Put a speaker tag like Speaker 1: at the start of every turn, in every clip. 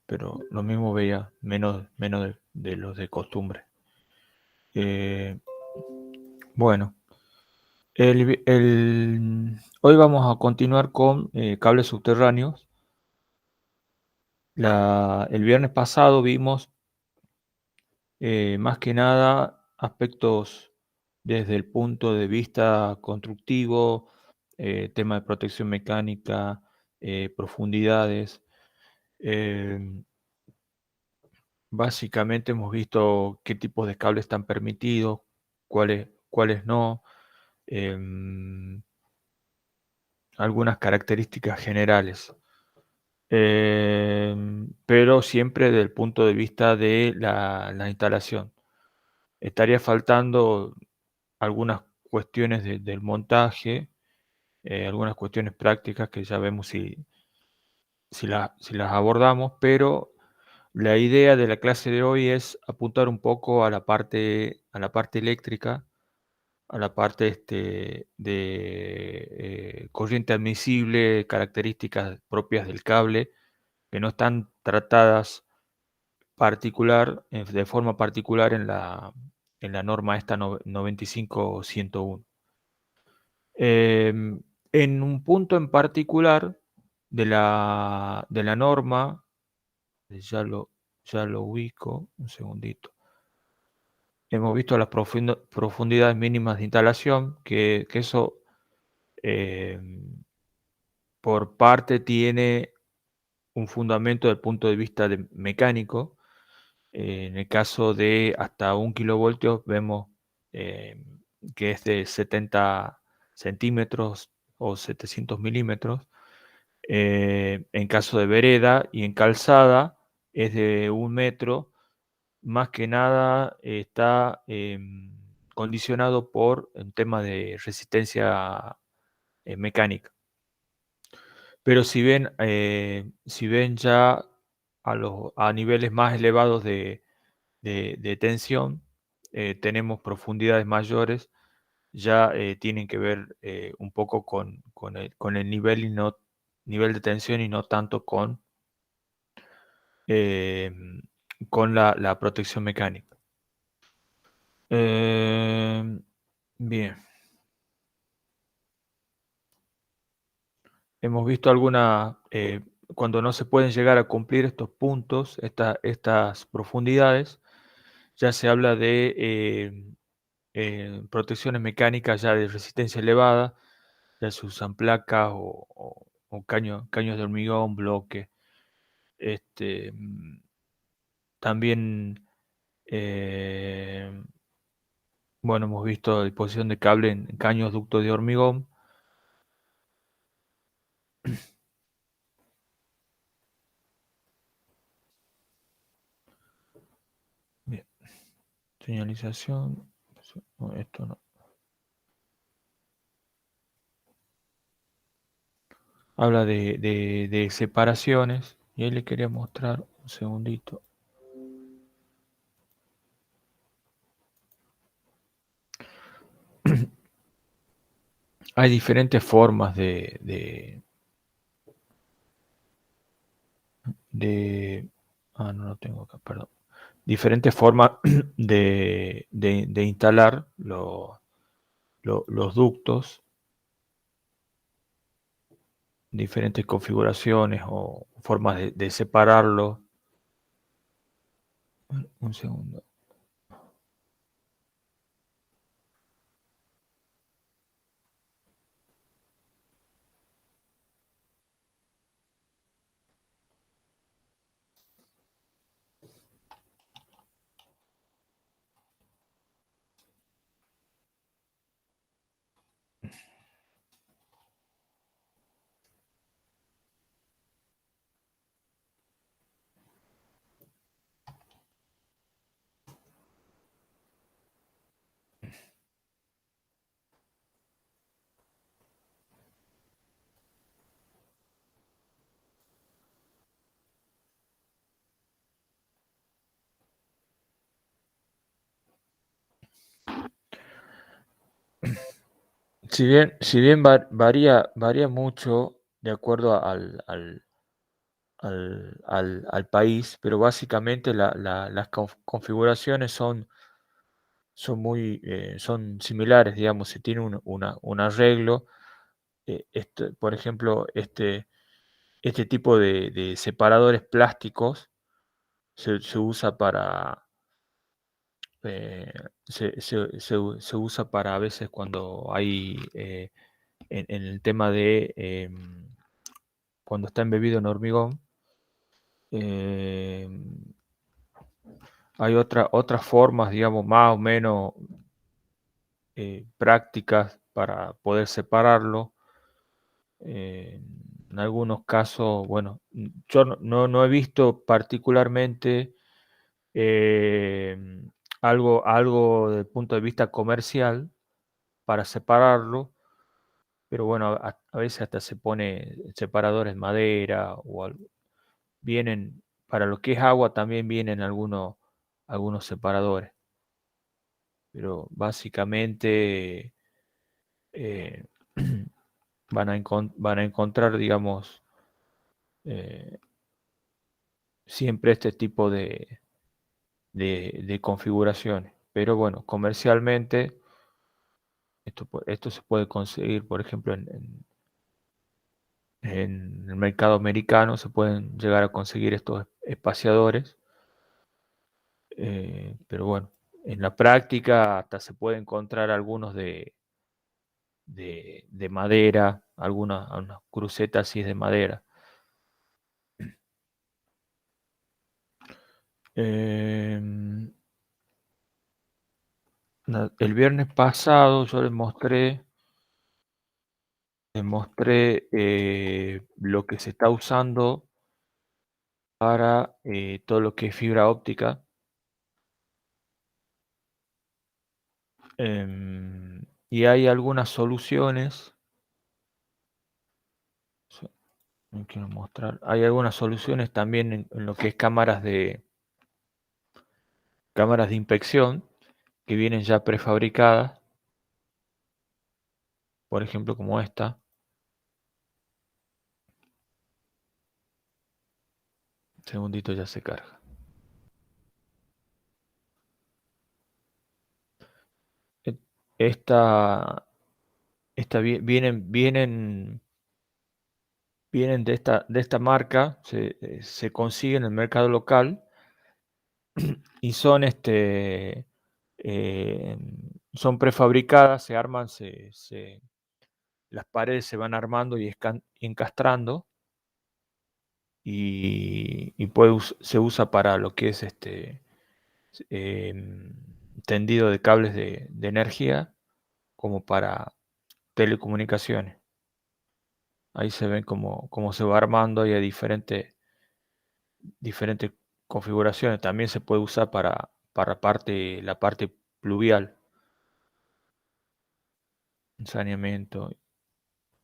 Speaker 1: pero lo mismo veía, menos de los de costumbre. Bueno, hoy vamos a continuar con cables subterráneos. El viernes pasado vimos más que nada aspectos desde el punto de vista constructivo, tema de protección mecánica, profundidades. Básicamente hemos visto qué tipos de cables están permitidos, cuáles no, algunas características generales. Pero siempre desde el punto de vista de la instalación. Estaría faltando algunas cuestiones del montaje, algunas cuestiones prácticas que ya vemos si las abordamos, pero la idea de la clase de hoy es apuntar un poco a la parte eléctrica, a la parte de corriente admisible, características propias del cable, que no están tratadas de forma particular en la norma esta 95-101. En un punto en particular de la norma, ya lo ubico, un segundito. Hemos visto las profundidades mínimas de instalación, que eso por parte tiene un fundamento desde el punto de vista mecánico. En el caso de hasta 1 kilovoltios vemos que es de 70 centímetros o 700 milímetros. En caso de vereda y en calzada es de 1 metro. Más que nada está condicionado por un tema de resistencia mecánica. Pero si ven ya a niveles más elevados de tensión, tenemos profundidades mayores, ya tienen que ver un poco con el nivel de tensión y no tanto con la protección mecánica. Bien. Hemos visto cuando no se pueden llegar a cumplir estos puntos, estas profundidades, ya se habla de protecciones mecánicas ya de resistencia elevada, ya se usan placas o caños de hormigón, bloque. También, bueno, hemos visto disposición de cable en caños ductos de hormigón. Bien, señalización, no, esto no. Habla de separaciones y ahí le quería mostrar un segundito. Hay diferentes formas no lo tengo acá, perdón. Diferentes formas de instalar los ductos, diferentes configuraciones o formas de separarlo. Un segundo. Si bien varía mucho de acuerdo al país, pero básicamente las configuraciones son similares, digamos, se tiene un arreglo. Por ejemplo, este tipo de separadores plásticos se usa eh, se usa para a veces cuando hay en el tema de cuando está embebido en hormigón. eh, Hay otras formas, digamos, más o menos prácticas para poder separarlo. Eh, en algunos casos, bueno, yo no he visto particularmente eh, algo desde el punto de vista comercial para separarlo, pero bueno, a veces hasta se pone separadores en madera vienen, para lo que es agua también vienen algunos separadores, pero básicamente eh, van a encontrar, digamos, eh, siempre este tipo de configuraciones. Pero bueno, comercialmente esto se puede conseguir, por ejemplo, en el mercado americano se pueden llegar a conseguir estos espaciadores, pero bueno, en la práctica hasta se puede encontrar algunos de madera, algunas crucetas así de madera. Em, el viernes pasado yo les mostré lo que se está usando para todo lo que es fibra óptica. Y hay algunas soluciones. No quiero mostrar. Hay algunas soluciones también en lo que es cámaras de inspección que vienen ya prefabricadas, por ejemplo, como esta. Un segundito, ya se carga. E- Esta, vienen de esta marca, se consigue en el mercado local y eh, son prefabricadas, se arman, las paredes se van armando y encastrando y se usa para lo que es tendido de cables de energía como para telecomunicaciones. Ahí se ven cómo se va armando y hay diferentes configuraciones. También se puede usar para la parte pluvial, saneamiento,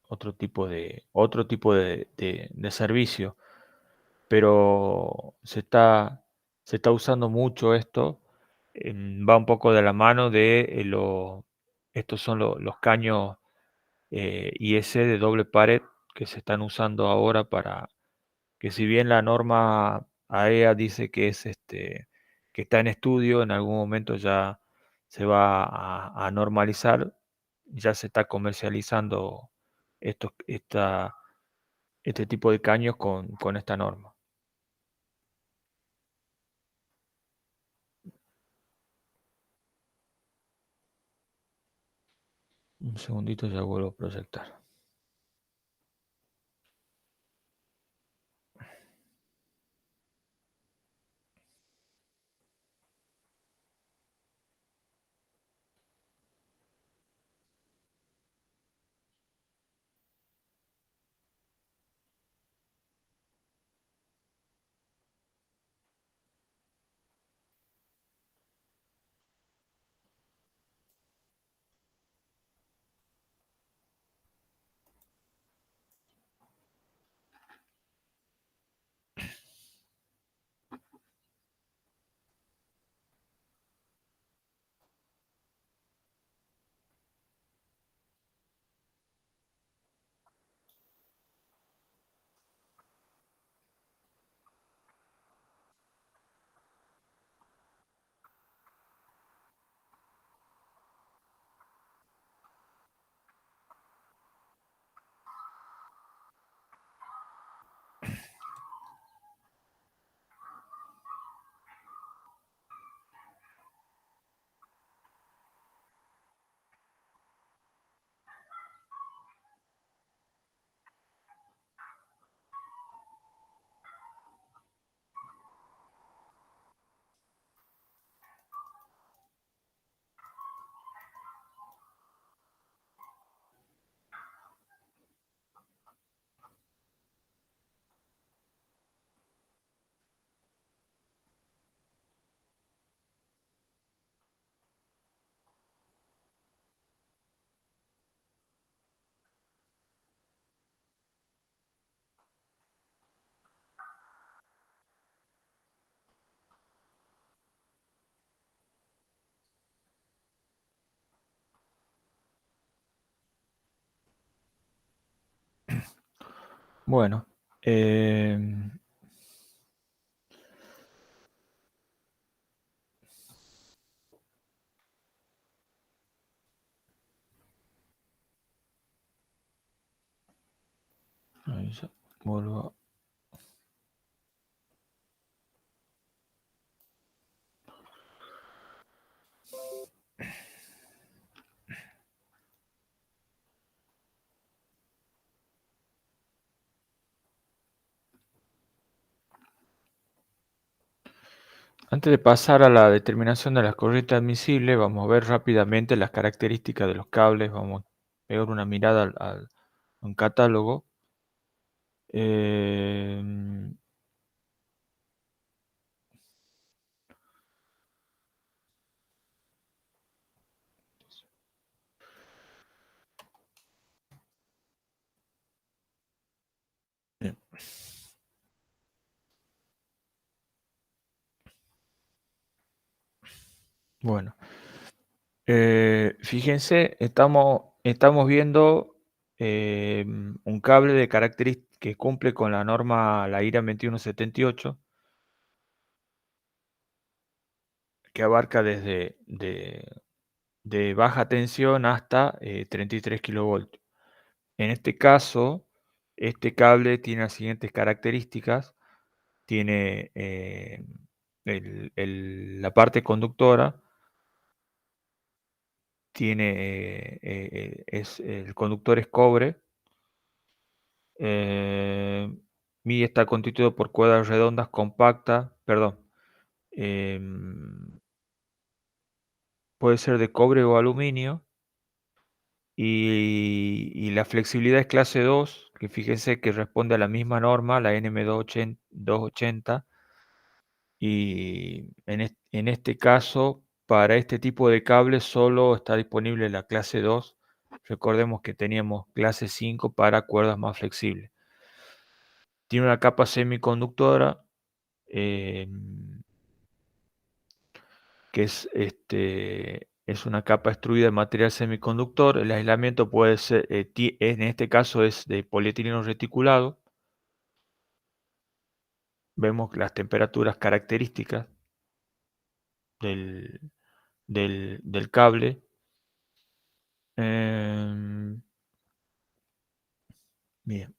Speaker 1: otro tipo de servicio. Pero se está usando mucho esto. Va un poco de la mano estos son los caños IS de doble pared que se están usando ahora para que, si bien la norma AEA dice que está en estudio, en algún momento ya se va a normalizar, ya se está comercializando estos, esta, este tipo de caños con esta norma. Un segundito, ya vuelvo a proyectar. Bueno, ahí ya vuelvo. Antes de pasar a la determinación de las corrientes admisibles, vamos a ver rápidamente las características de los cables. Vamos a pegar una mirada a un catálogo. Eh, bien, bueno, fíjense, estamos viendo un cable de características que cumple con la norma, la IRA 2178, que abarca desde de baja tensión hasta 33 kilovoltios. En este caso, este cable tiene las siguientes características. Tiene la parte conductora, el conductor es cobre, eh, y está constituido por cuerdas redondas compactas, perdón, puede ser de cobre o aluminio, y la flexibilidad es clase 2, que fíjense que responde a la misma norma, la NM280, y en este caso, para este tipo de cable solo está disponible la clase 2. Recordemos que teníamos clase 5 para cuerdas más flexibles. Tiene una capa semiconductora, eh, que es una capa extruida de material semiconductor. El aislamiento puede ser, en este caso es de polietileno reticulado. Vemos las temperaturas características del, del cable. Em, Bien.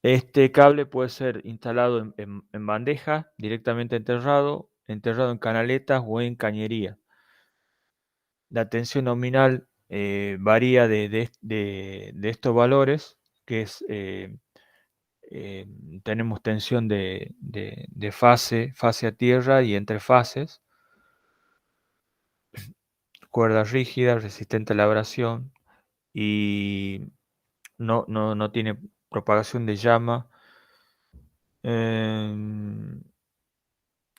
Speaker 1: Este cable puede ser instalado en bandeja, directamente enterrado en canaletas o en cañería. La tensión nominal varía de estos valores, que es, eh, tenemos tensión de fase a tierra y entre fases, cuerda rígida, resistente a la abrasión, y no tiene propagación de llama. em,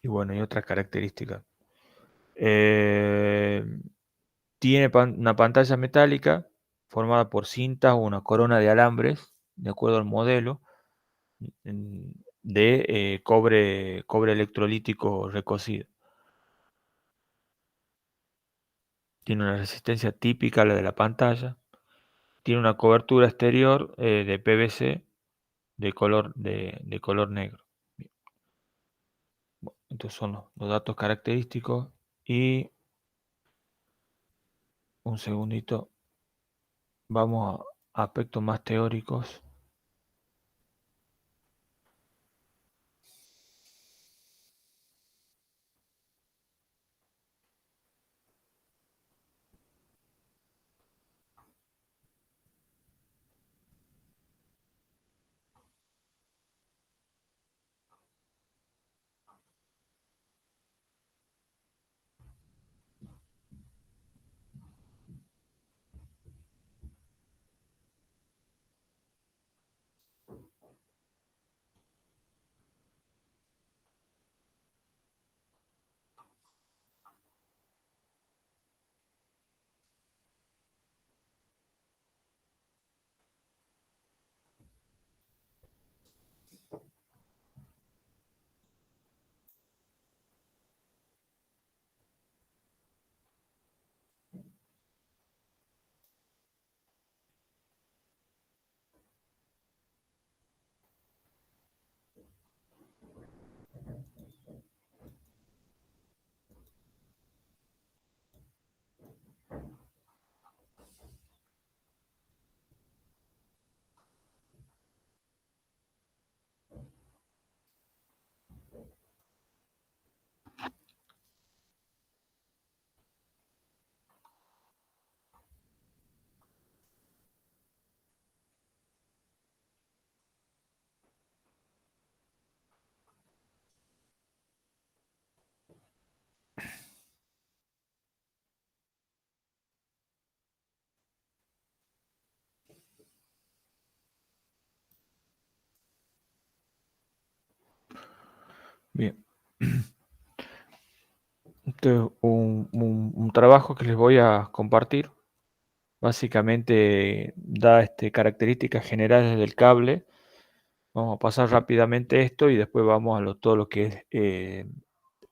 Speaker 1: y bueno, y otras características. Eh, Tiene una pantalla metálica formada por cintas o una corona de alambres, de acuerdo al modelo, de cobre electrolítico recocido. Tiene una resistencia típica a la de la pantalla. Tiene una cobertura exterior de PVC de color negro. Bien, bueno, estos son los datos característicos. Y un segundito, vamos a aspectos más teóricos. Bien. Un trabajo que les voy a compartir básicamente da características generales del cable. Vamos a pasar rápidamente esto y después vamos a todo lo que es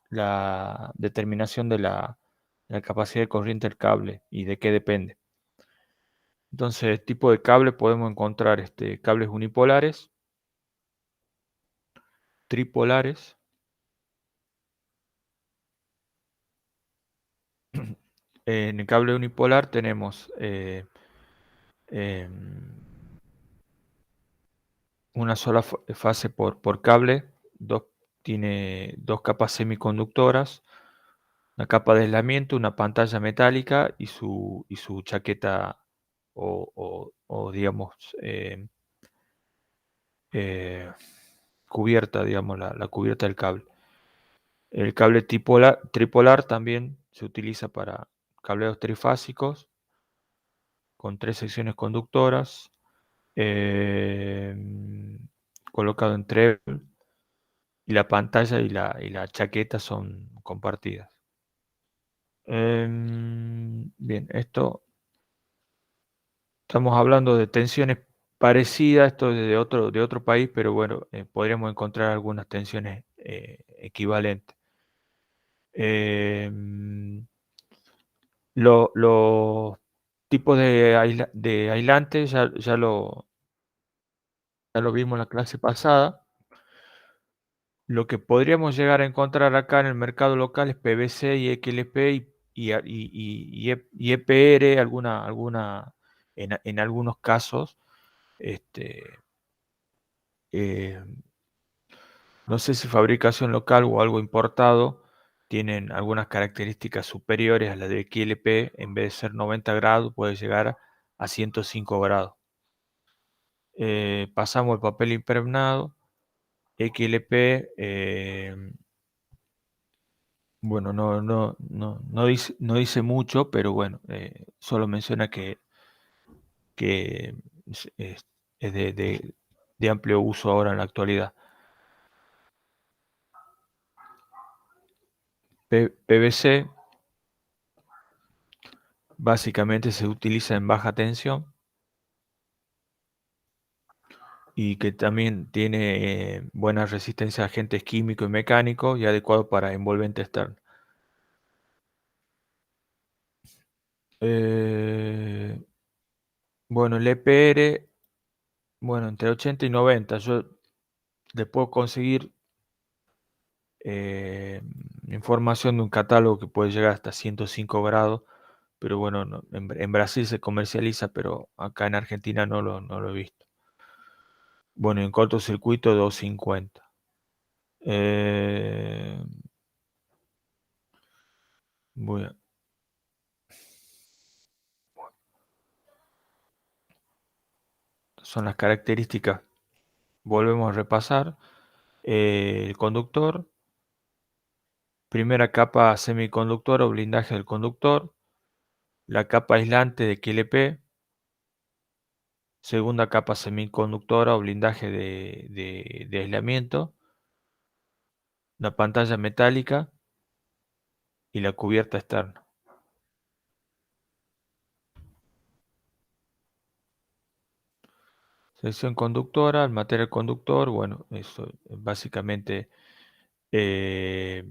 Speaker 1: la determinación de la capacidad de corriente del cable y de qué depende. Entonces, tipo de cable podemos encontrar cables unipolares, tripolares. En el cable unipolar tenemos em, una sola fase por cable, tiene dos capas semiconductoras, una capa de aislamiento, una pantalla metálica y su chaqueta o, digamos, eh, cubierta, digamos, la cubierta del cable. El cable tripolar también se utiliza para cableos trifásicos con tres secciones conductoras, eh, colocado en treble, y la pantalla y la chaqueta son compartidas. Bien, esto estamos hablando de tensiones parecidas, esto es de otro país, pero bueno, podríamos encontrar algunas tensiones equivalentes. Em, los tipos de aislantes ya lo vimos en la clase pasada. Lo que podríamos llegar a encontrar acá en el mercado local es PVC y XLP y EPR, en algunos casos. Este, eh, no sé si fabricación local o algo importado tienen algunas características superiores a las de XLP. En vez de ser 90 grados, puede llegar a 105 grados. Pasamos el papel impregnado. XLP, bueno, no dice mucho, pero bueno, solo menciona que es de amplio uso ahora en la actualidad. PVC básicamente se utiliza en baja tensión y que también tiene buena resistencia a agentes químicos y mecánicos y adecuado para envolvente externo. Bueno, el EPR, bueno, entre 80 y 90. Yo le puedo conseguir eh, información de un catálogo que puede llegar hasta 105 grados, pero bueno, en Brasil se comercializa, pero acá en Argentina no lo he visto. Bueno, en cortocircuito 250. Eh, voy a- Son las características. Volvemos a repasar. El conductor, primera capa semiconductora o blindaje del conductor, la capa aislante de QLP, segunda capa semiconductora o blindaje de aislamiento, la pantalla metálica y la cubierta externa. Sección conductora, el material conductor, bueno, eso básicamente eh,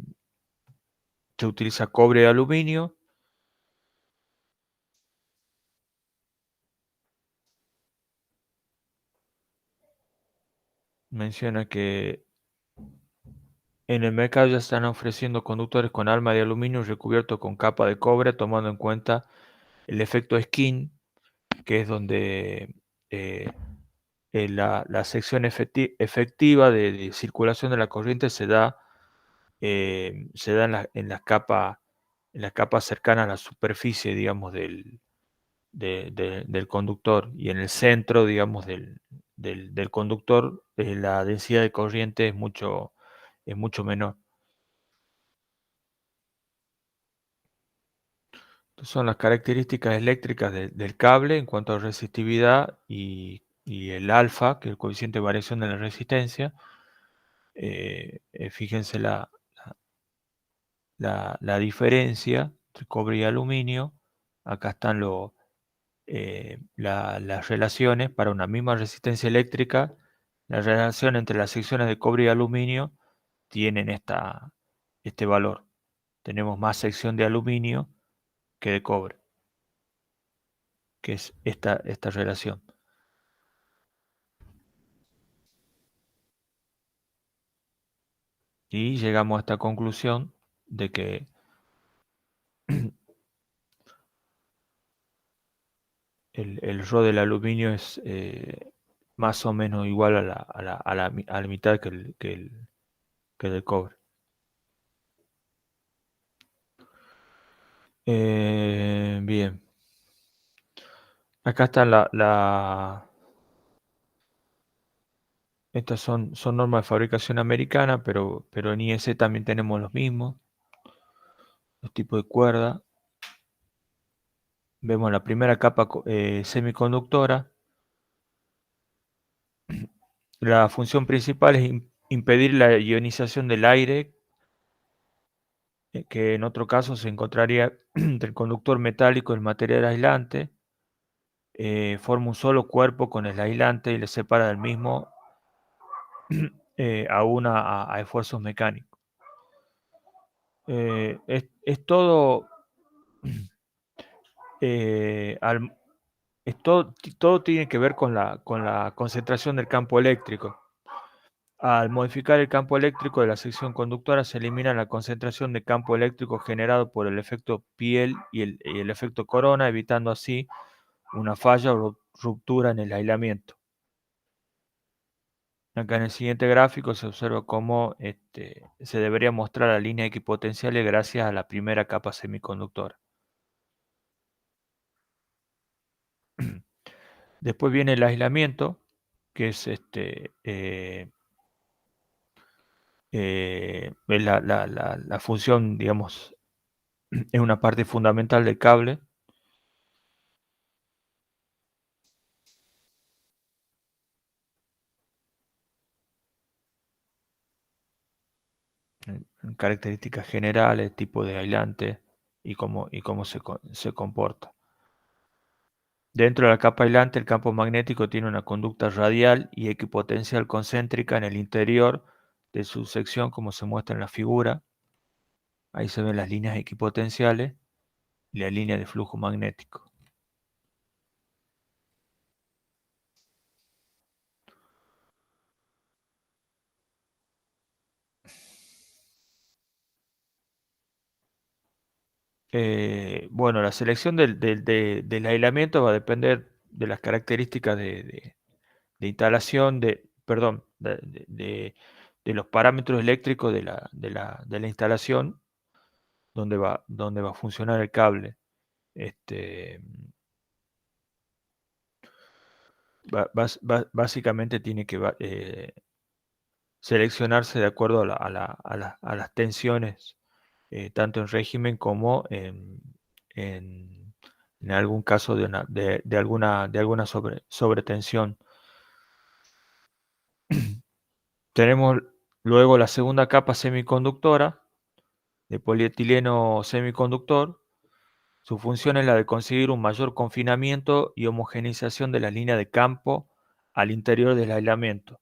Speaker 1: se utiliza cobre y aluminio. Menciona que en el mercado ya están ofreciendo conductores con alma de aluminio recubierto con capa de cobre, tomando en cuenta el efecto skin, que es donde eh, la sección efectiva de circulación de la corriente se da en las capas cercanas a la superficie, digamos, del conductor, y en el centro, digamos, del conductor, la densidad de corriente es mucho menor. Entonces, son las características eléctricas del cable en cuanto a resistividad y el alfa, que es el coeficiente de variación de la resistencia. fíjense la diferencia entre cobre y aluminio. Acá están las relaciones para una misma resistencia eléctrica. La relación entre las secciones de cobre y aluminio tienen este valor. Tenemos más sección de aluminio que de cobre, que es esta relación. Y llegamos a esta conclusión de que el rho del aluminio es más o menos igual a la mitad que del cobre. Bien. Acá están estas son normas de fabricación americana, pero en IS también tenemos los mismos, los tipos de cuerda. Vemos la primera capa semiconductora. La función principal es impedir la ionización del aire, que en otro caso se encontraría entre el conductor metálico y el material aislante. Forma un solo cuerpo con el aislante y le separa del mismo aún a esfuerzos mecánicos. Es todo, todo tiene que ver con la concentración del campo eléctrico. Al modificar el campo eléctrico de la sección conductora se elimina la concentración de campo eléctrico generado por el efecto Piel y el efecto corona, evitando así una falla o ruptura en el aislamiento. Acá en el siguiente gráfico se observa cómo se debería mostrar la línea equipotenciales gracias a la primera capa semiconductora. Después viene el aislamiento, que es la función, digamos, es una parte fundamental del cable. Características generales, tipo de aislante y cómo se comporta. Dentro de la capa aislante, el campo magnético tiene una conducta radial y equipotencial concéntrica en el interior de su sección, como se muestra en la figura. Ahí se ven las líneas equipotenciales y la línea de flujo magnético. Bueno, la selección del aislamiento va a depender de las características de instalación, perdón, de los parámetros eléctricos de la instalación donde va a funcionar el cable. Básicamente tiene que seleccionarse de acuerdo a las tensiones, tanto en régimen como en algún caso de alguna sobretensión. Tenemos luego la segunda capa semiconductora de polietileno semiconductor. Su función es la de conseguir un mayor confinamiento y homogeneización de la línea de campo al interior del aislamiento.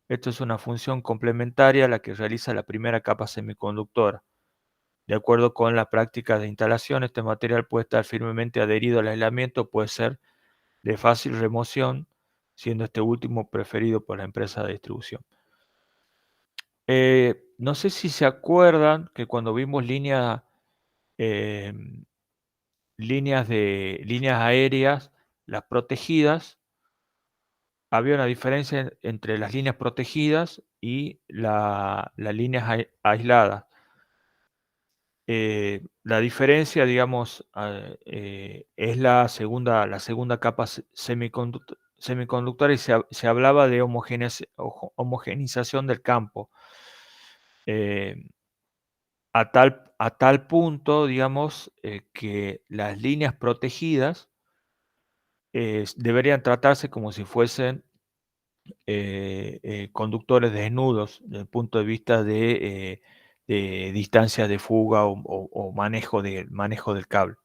Speaker 1: Esto es una función complementaria a la que realiza la primera capa semiconductora. De acuerdo con la práctica de instalación, este material puede estar firmemente adherido al aislamiento, puede ser de fácil remoción, siendo este último preferido por la empresa de distribución. No sé si se acuerdan que cuando vimos eh, líneas aéreas, las protegidas, había una diferencia entre las líneas protegidas y las líneas aisladas. La diferencia, digamos, es la segunda capa semiconductora y se hablaba de homogeneización del campo. A tal punto, digamos, que las líneas protegidas deberían tratarse como si fuesen conductores desnudos desde el punto de vista de distancias de fuga o manejo del cable.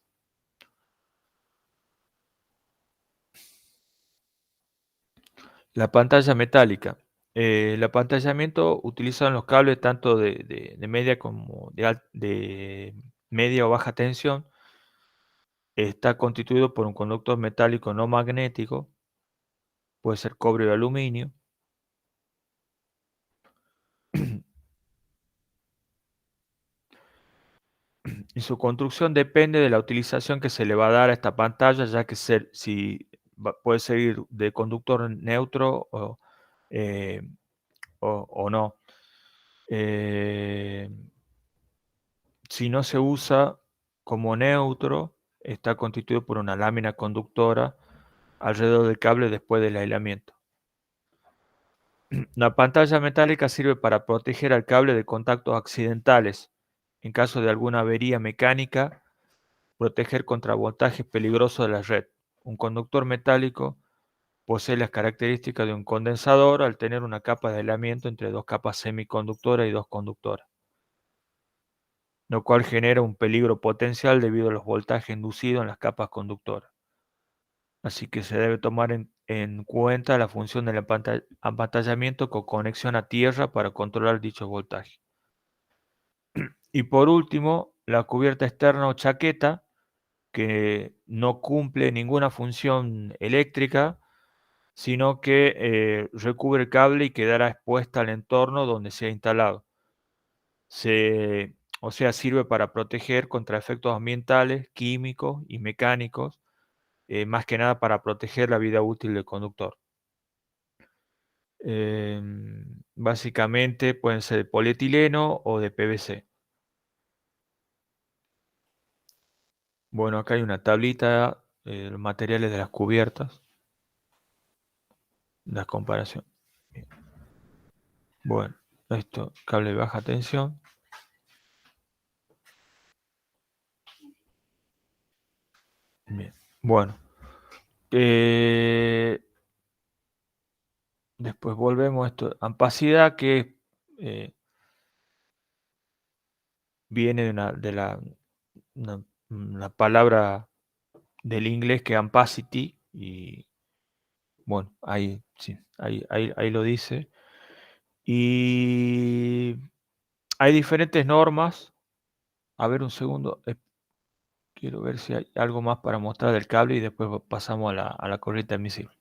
Speaker 1: La pantalla metálica. El apantallamiento utilizan los cables tanto de media como de media o baja tensión. Está constituido por un conductor metálico no magnético, puede ser cobre o aluminio. Y su construcción depende de la utilización que se le va a dar a esta pantalla, ya que si puede ser de conductor neutro eh, o no. Eh, si no se usa como neutro, está constituido por una lámina conductora alrededor del cable después del aislamiento. La pantalla metálica sirve para proteger al cable de contactos accidentales. En caso de alguna avería mecánica, proteger contra voltajes peligrosos de la red. Un conductor metálico posee las características de un condensador al tener una capa de aislamiento entre dos capas semiconductoras y dos conductoras, lo cual genera un peligro potencial debido a los voltajes inducidos en las capas conductoras. Así que se debe tomar en cuenta la función del apantallamiento con conexión a tierra para controlar dicho voltaje. Y por último, la cubierta externa o chaqueta, que no cumple ninguna función eléctrica, sino que recubre el cable y quedará expuesta al entorno donde sea instalado. O sea, sirve para proteger contra efectos ambientales, químicos y mecánicos, más que nada para proteger la vida útil del conductor. Básicamente pueden ser de polietileno o de PVC. Bueno, acá hay una tablita de los materiales de las cubiertas, la comparación. Bien. Bueno, esto, cable de baja tensión. Bien. Bueno, eh, después volvemos a esto. Ampacidad, que eh, viene una palabra del inglés que ampacity, y bueno, ahí, sí, ahí lo dice. Y hay diferentes normas. A ver, un segundo. Quiero ver si hay algo más para mostrar del cable y después pasamos a la corriente admisible.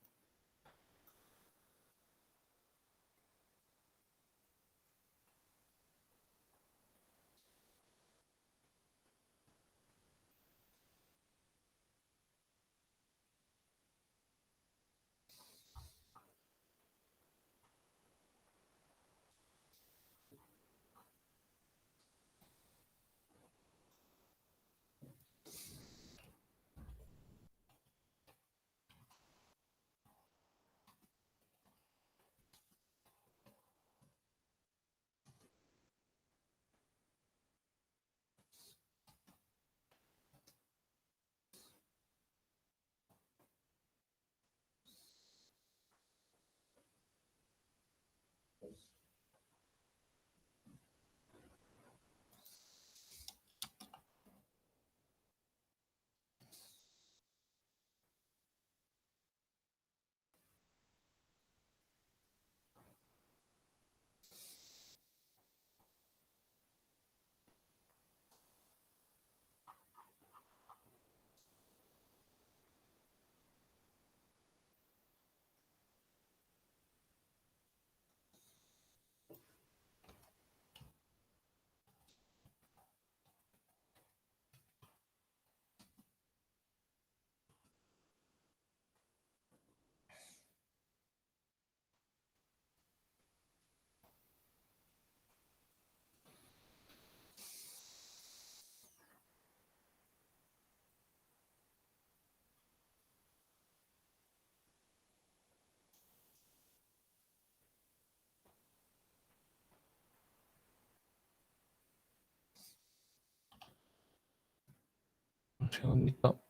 Speaker 1: Un segundito.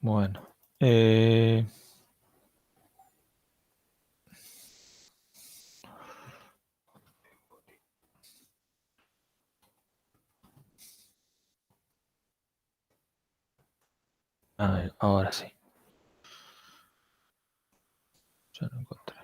Speaker 1: Bueno. eh, a ver, ahora sí. Ya lo encontré.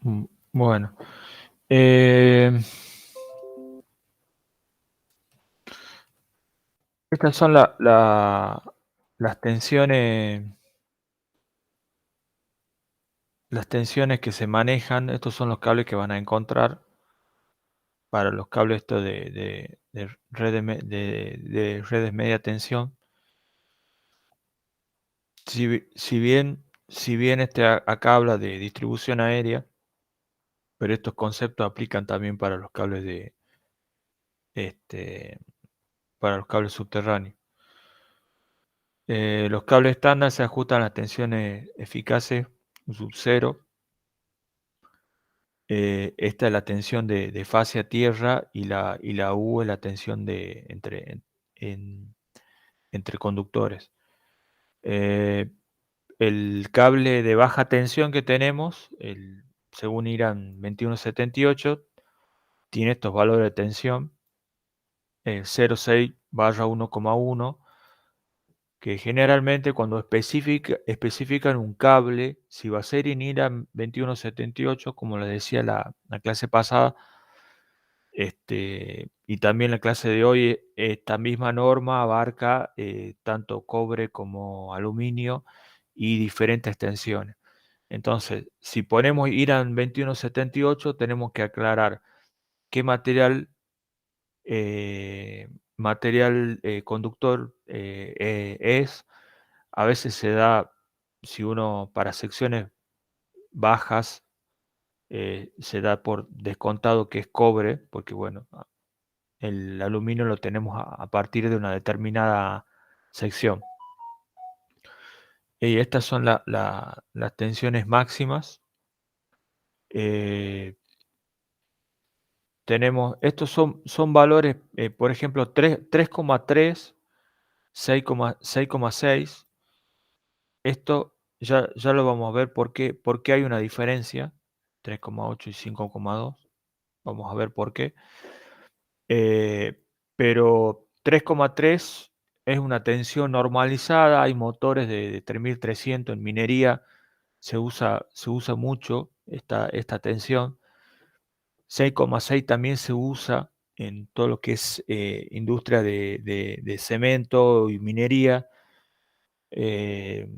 Speaker 1: Mm, Bueno. eh, Estas son las tensiones que se manejan. Estos son los cables que van a encontrar para los cables estos de redes, de redes media tensión. Si bien acá habla de distribución aérea, pero estos conceptos aplican también para los cables este, para los cables subterráneos. Los cables estándar se ajustan a las tensiones eficaces sub cero. Esta es la tensión de fase a tierra y la U es la tensión en- entre conductores. Eh, el cable de baja tensión que tenemos, según IRAN 2178, tiene estos valores de tensión, 0,6/1,1, que generalmente cuando especifican un cable, si va a ser en IRAN 2178, como les decía la clase pasada, y también la clase de hoy, esta misma norma abarca tanto cobre como aluminio y diferentes tensiones. Entonces, si ponemos IRAN 2178, tenemos que aclarar qué material conductor es. A veces se da, si uno para secciones bajas, se da por descontado que es cobre, porque bueno, el aluminio lo tenemos a partir de una determinada sección. Y estas son las tensiones máximas. Eh, estos son valores, por ejemplo, 3,3, 6,6. Esto ya lo vamos a ver por qué hay una diferencia, 3,8 y 5,2. Vamos a ver por qué. Pero 3,3 es una tensión normalizada. Hay motores de 3300 en minería, se usa mucho esta tensión. 6,6 también se usa en todo lo que es industria de cemento y minería. Eh,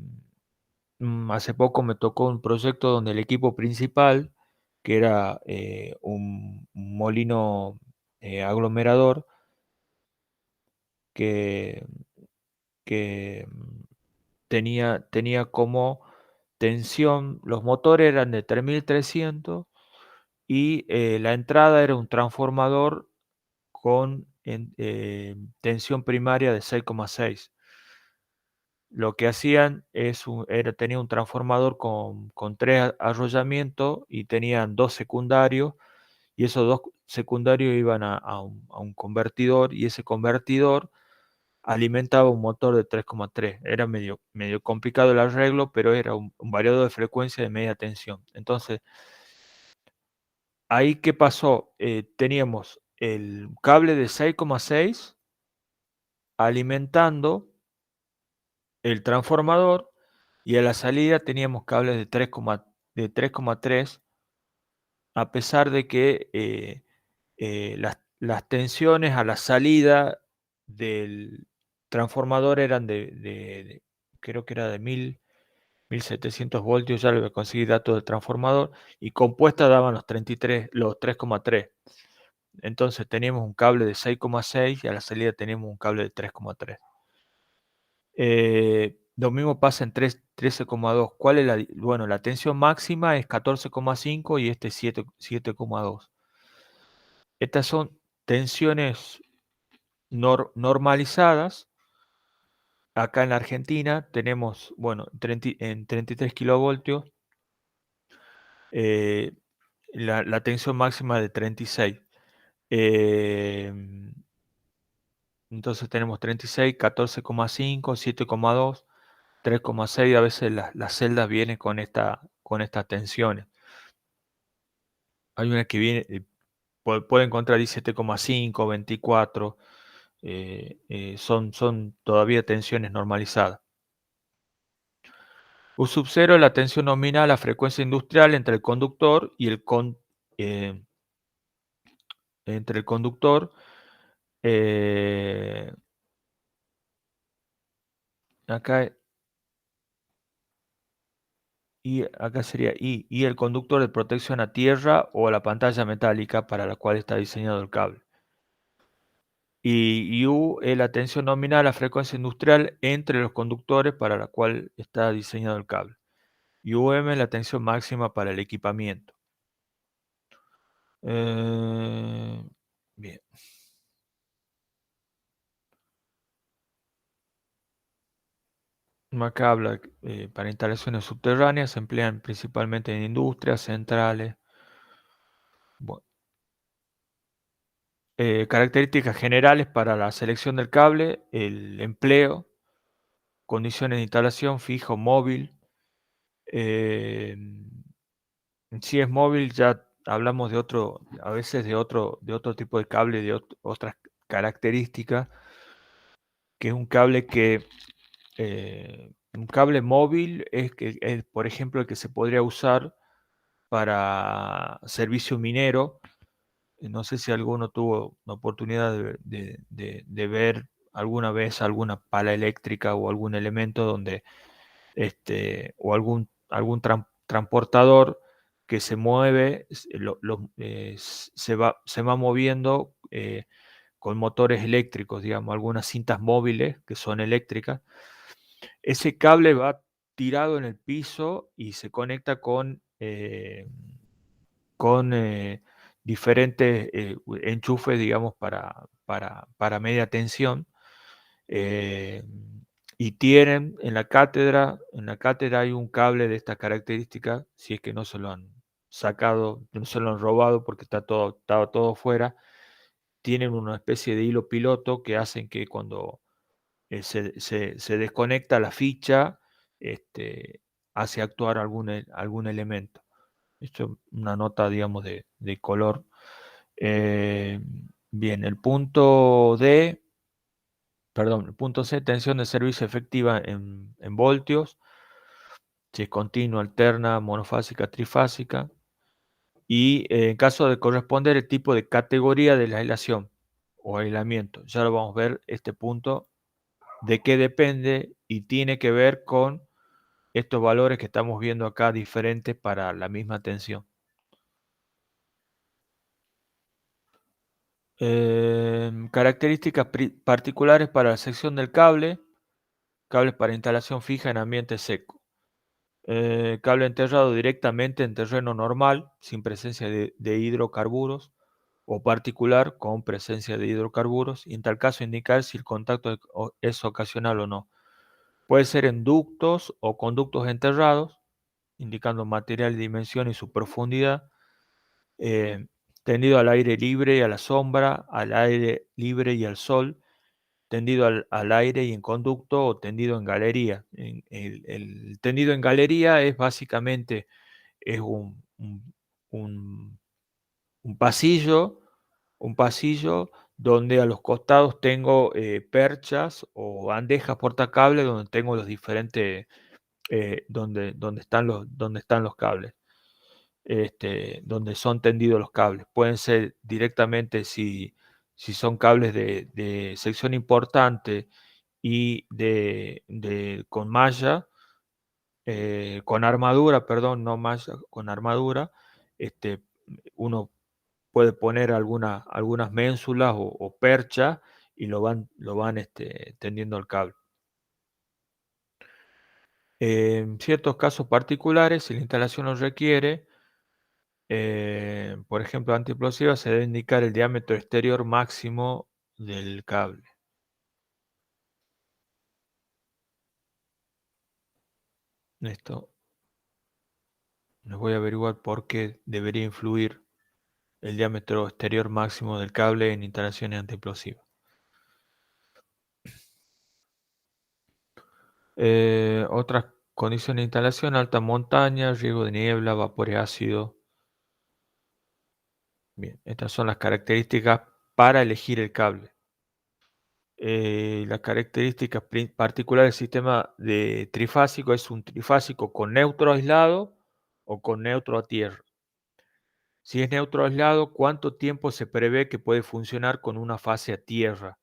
Speaker 1: Hace poco me tocó un proyecto donde el equipo principal, que era un molino aglomerador, que, que tenía como tensión, los motores eran de 3300 y la entrada era un transformador con tensión primaria de 6,6. Lo que hacían tenía un transformador con tres arrollamientos y tenían dos secundarios, y esos dos secundarios iban a un convertidor, y ese convertidor alimentaba un motor de 3,3. Era medio complicado el arreglo, pero era un variador de frecuencia de media tensión. Entonces, ahí, ¿qué pasó? Teníamos el cable de 6,6 alimentando el transformador, Y a la salida teníamos cables de 3,3, a pesar de que las tensiones a la salida del transformador eran creo que era de 1700 voltios, ya le conseguí datos del transformador, y compuesta daban los 3,3. Entonces teníamos un cable de 6,6 y a la salida teníamos un cable de 3,3. Lo mismo pasa en 13,2. ¿Cuál es bueno, la tensión máxima es 14,5 y este es 7,2. Estas son tensiones normalizadas. Acá en la Argentina tenemos, bueno, en 33 kilovoltios, eh, la tensión máxima de 36. Eh, entonces tenemos 36, 14,5, 7,2, 3,6. A veces las celdas vienen con estas tensiones. Hay una que viene, puede encontrar 17,5, 24. Son todavía tensiones normalizadas. U sub 0 es la tensión nominal a frecuencia industrial entre el conductor y eh, entre el conductor. eh, acá, acá sería y el conductor de protección a tierra o a la pantalla metálica para la cual está diseñado el cable. Y U es la tensión nominal a frecuencia industrial entre los conductores para la cual está diseñado el cable. Y UM es la tensión máxima para el equipamiento. Bien. Acá habla para instalaciones subterráneas, se emplean principalmente en industrias, centrales. Bueno, características generales para la selección del cable, el empleo, condiciones de instalación, fijo, móvil. eh, si es móvil, ya hablamos a veces de otro tipo de cable, de otras características, que es un cable móvil es, por ejemplo, el que se podría usar para servicio minero. No sé si alguno tuvo la oportunidad de ver alguna vez alguna pala eléctrica o algún elemento donde, o algún transportador que se mueve, se va moviendo con motores eléctricos, digamos, algunas cintas móviles que son eléctricas. Ese cable va tirado en el piso y se conecta con diferentes enchufes, digamos, para media tensión. eh, y tienen en la cátedra hay un cable de esta característica, si es que no se lo han sacado, no se lo han robado porque estaba todo fuera. Tienen una especie de hilo piloto que hacen que cuando se desconecta la ficha, hace actuar algún elemento. Esto es una nota, digamos, de color. Eh, Bien, el punto C, tensión de servicio efectiva en voltios, si es continua, alterna, monofásica, trifásica. Y en caso de corresponder el tipo de categoría de la aislación o aislamiento, ya lo vamos a ver este punto, de qué depende y tiene que ver con estos valores que estamos viendo acá diferentes para la misma tensión. Características particulares para la sección del cable, cables para instalación fija en ambiente seco. Cable enterrado directamente en terreno normal, sin presencia de hidrocarburos, o particular con presencia de hidrocarburos, y en tal caso indicar si el contacto es ocasional o no. Puede ser en ductos o conductos enterrados, indicando material, dimensión y su profundidad. eh, Tendido al aire libre y a la sombra, al aire libre y al sol, tendido al aire y en conducto, o tendido en galería. El tendido en galería es básicamente es un- un pasillo, un pasillo donde a los costados tengo perchas o bandejas portacables donde tengo los diferentes donde están los cables, donde son tendidos los cables. Pueden ser directamente si son cables de sección importante y con malla, con armadura, perdón, no malla, con armadura, este, uno puede poner algunas ménsulas o perchas y lo van tendiendo el cable. En ciertos casos particulares, si la instalación lo requiere, por ejemplo, antiexplosiva, se debe indicar el diámetro exterior máximo del cable. Esto les voy a averiguar por qué debería influir el diámetro exterior máximo del cable en instalaciones antiexplosivas. Otras condiciones de instalación: alta montaña, riesgo de niebla, vapores ácidos. Bien, estas son las características para elegir el cable. Las características particulares del sistema de trifásico es un trifásico con neutro aislado o con neutro a tierra. Si es neutro aislado, ¿cuánto tiempo se prevé que puede funcionar con una fase a tierra?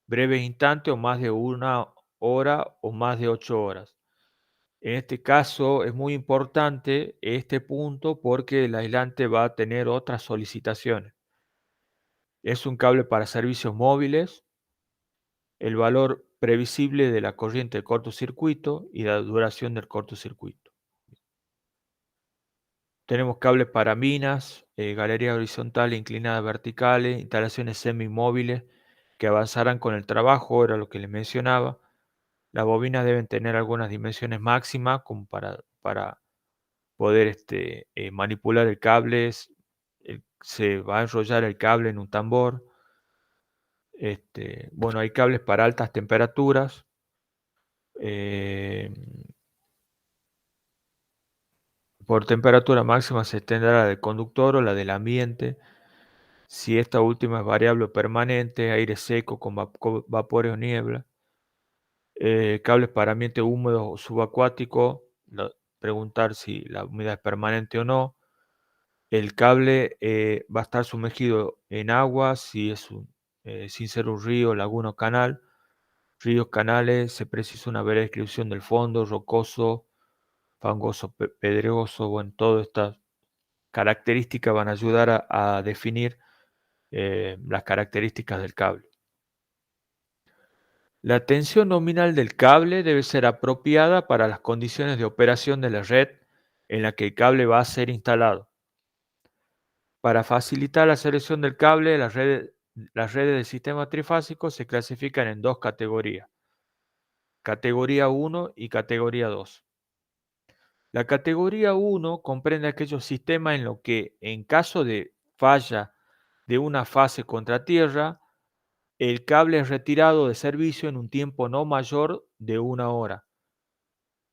Speaker 1: Breves instantes o más de 1 hora o más de 8 horas. En este caso es muy importante este punto porque el aislante va a tener otras solicitaciones. Es un cable para servicios móviles, el valor previsible de la corriente de cortocircuito y la duración del cortocircuito. Tenemos cables para minas, galerías horizontales, inclinadas verticales, instalaciones semimóviles que avanzarán con el trabajo, era lo que les mencionaba. Las bobinas deben tener algunas dimensiones máximas como para poder manipular el cable. Se va a enrollar el cable en un tambor. Bueno, hay cables para altas temperaturas. Por temperatura máxima se extenderá la del conductor o la del ambiente. Si esta última es variable o permanente, aire seco con vapores o niebla. Cables para ambiente húmedo o subacuático. Preguntar si la humedad es permanente o no. El cable va a estar sumergido en agua sin ser un río, laguna o canal. Ríos, canales, se precisa una breve descripción del fondo, rocoso, fangoso, pedregoso. Bueno, todas estas características van a ayudar a definir las características del cable. La tensión nominal del cable debe ser apropiada para las condiciones de operación de la red en la que el cable va a ser instalado. Para facilitar la selección del cable, las redes del sistema trifásico se clasifican en dos categorías: categoría 1 y categoría 2. La categoría 1 comprende aquellos sistemas en los que, en caso de falla de una fase contra tierra, el cable es retirado de servicio en un tiempo no mayor de 1 hora.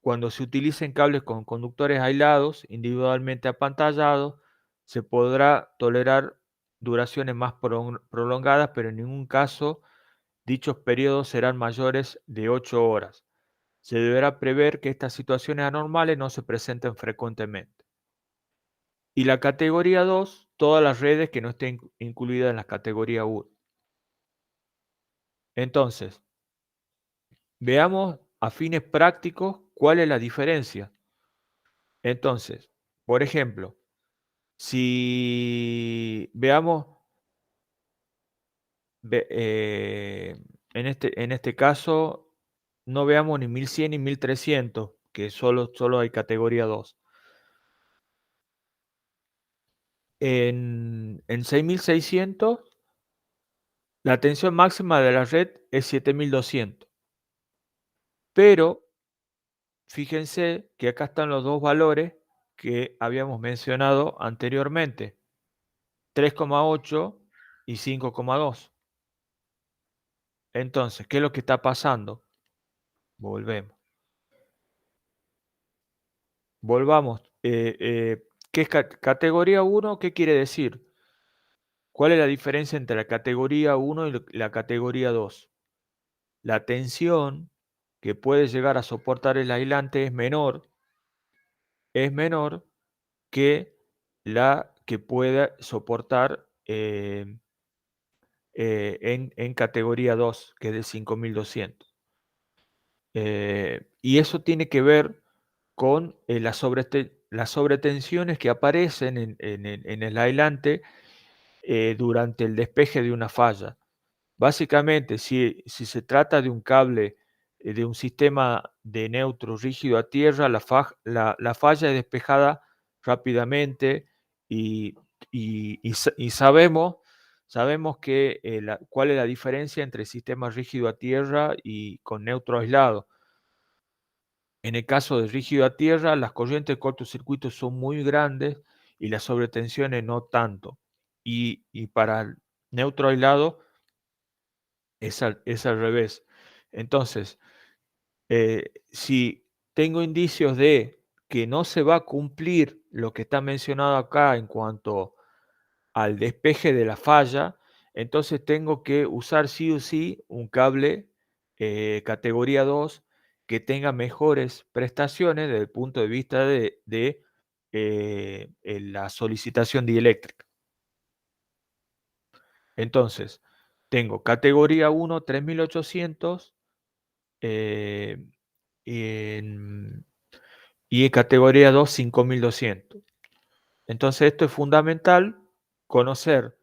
Speaker 1: Cuando se utilicen cables con conductores aislados, individualmente apantallados, se podrá tolerar duraciones más prolongadas, pero en ningún caso dichos periodos serán mayores de 8 horas. Se deberá prever que estas situaciones anormales no se presenten frecuentemente. Y la categoría 2, todas las redes que no estén incluidas en la categoría 1. Entonces, veamos a fines prácticos cuál es la diferencia. Entonces, por ejemplo, si veamos, en este caso, no veamos ni 1100 ni 1300, que solo hay categoría 2. En 6600, la tensión máxima de la red es 7200. Pero fíjense que acá están los dos valores que habíamos mencionado anteriormente: 3,8 y 5,2. Entonces, ¿qué es lo que está pasando? Volvemos. Volvamos. ¿Qué es categoría 1? ¿Qué quiere decir? ¿Cuál es la diferencia entre la categoría 1 y la categoría 2? La tensión que puede llegar a soportar el aislante es menor que la que pueda soportar en categoría 2, que es de 5200. Y eso tiene que ver con las sobretensiones que aparecen en el aislante durante el despeje de una falla. Básicamente, si se trata de un cable de un sistema de neutro rígido a tierra, la falla es despejada rápidamente y, y sabemos cuál es la diferencia entre sistema rígido a tierra y con neutro aislado. En el caso de rígido a tierra, las corrientes de cortocircuito son muy grandes y las sobretensiones no tanto. Y para el neutro aislado es al revés. Entonces, si tengo indicios de que no se va a cumplir lo que está mencionado acá en cuanto al despeje de la falla, entonces tengo que usar sí o sí un cable categoría 2 que tenga mejores prestaciones desde el punto de vista de la solicitación dieléctrica. Entonces, tengo categoría 1 3800 en, y en categoría 2 5200. Entonces, esto es fundamental conocer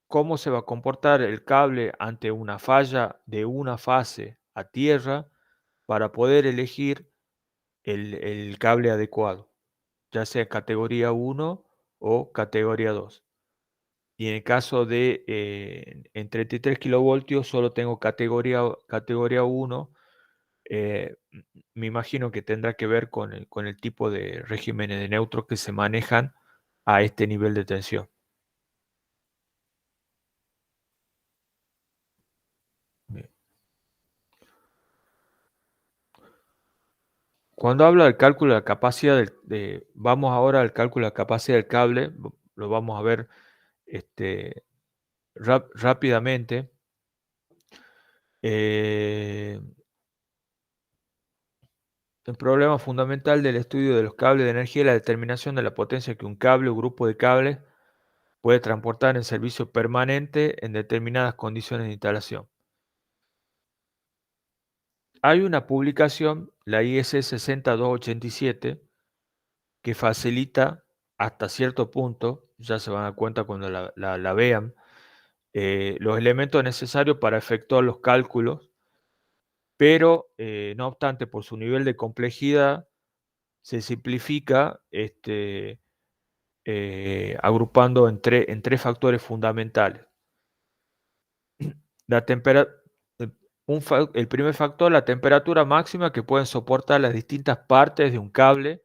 Speaker 1: cómo se va a comportar el cable ante una falla de una fase a tierra para poder elegir el cable adecuado, ya sea categoría 1 o categoría 2. Y en el caso de en 33 kilovoltios solo tengo categoría 1. Me imagino que tendrá que ver con el tipo de regímenes de neutros que se manejan a este nivel de tensión. Bien. Cuando habla del cálculo de la capacidad vamos ahora al cálculo de la capacidad del cable, lo vamos a ver este, rápidamente. Eh, el problema fundamental del estudio de los cables de energía es la determinación de la potencia que un cable o grupo de cables puede transportar en servicio permanente en determinadas condiciones de instalación. Hay una publicación, la IS 60287, que facilita hasta cierto punto, ya se van a dar cuenta cuando la vean, los elementos necesarios para efectuar los cálculos, pero no obstante, por su nivel de complejidad, se simplifica agrupando en tres factores fundamentales. La el primer factor, la temperatura máxima que pueden soportar las distintas partes de un cable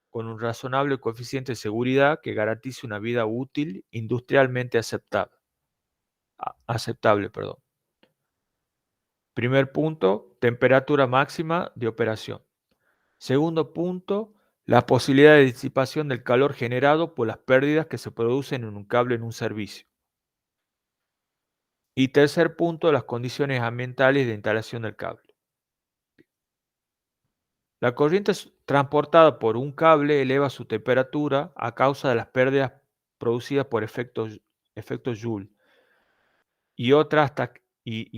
Speaker 1: con un razonable coeficiente de seguridad que garantice una vida útil industrialmente aceptable. Primer punto, temperatura máxima de operación. Segundo punto, la posibilidad de disipación del calor generado por las pérdidas que se producen en un cable en un servicio. Y tercer punto, las condiciones ambientales de instalación del cable. La corriente transportada por un cable eleva su temperatura a causa de las pérdidas producidas por efectos Joule y otras, y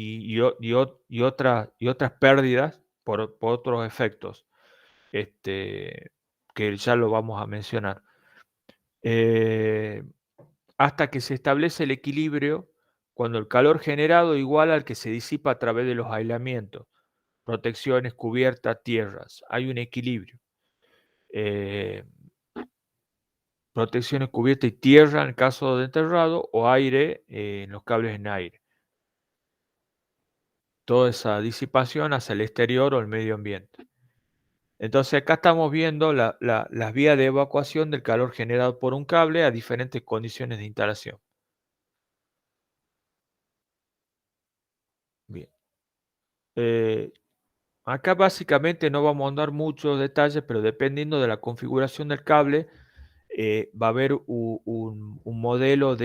Speaker 1: otras pérdidas por otros efectos que ya lo vamos a mencionar. Eh, hasta que se establece el equilibrio cuando el calor generado iguala al que se disipa a través de los aislamientos, protecciones, cubiertas, tierras. Hay un equilibrio. Eh, protecciones, cubiertas y tierra en caso de enterrado o aire en los cables en aire. Toda esa disipación hacia el exterior o el medio ambiente. Entonces acá estamos viendo las vías de evacuación del calor generado por un cable a diferentes condiciones de instalación. Bien. Acá básicamente no vamos a andar muchos detalles, pero dependiendo de la configuración del cable, va a haber un modelo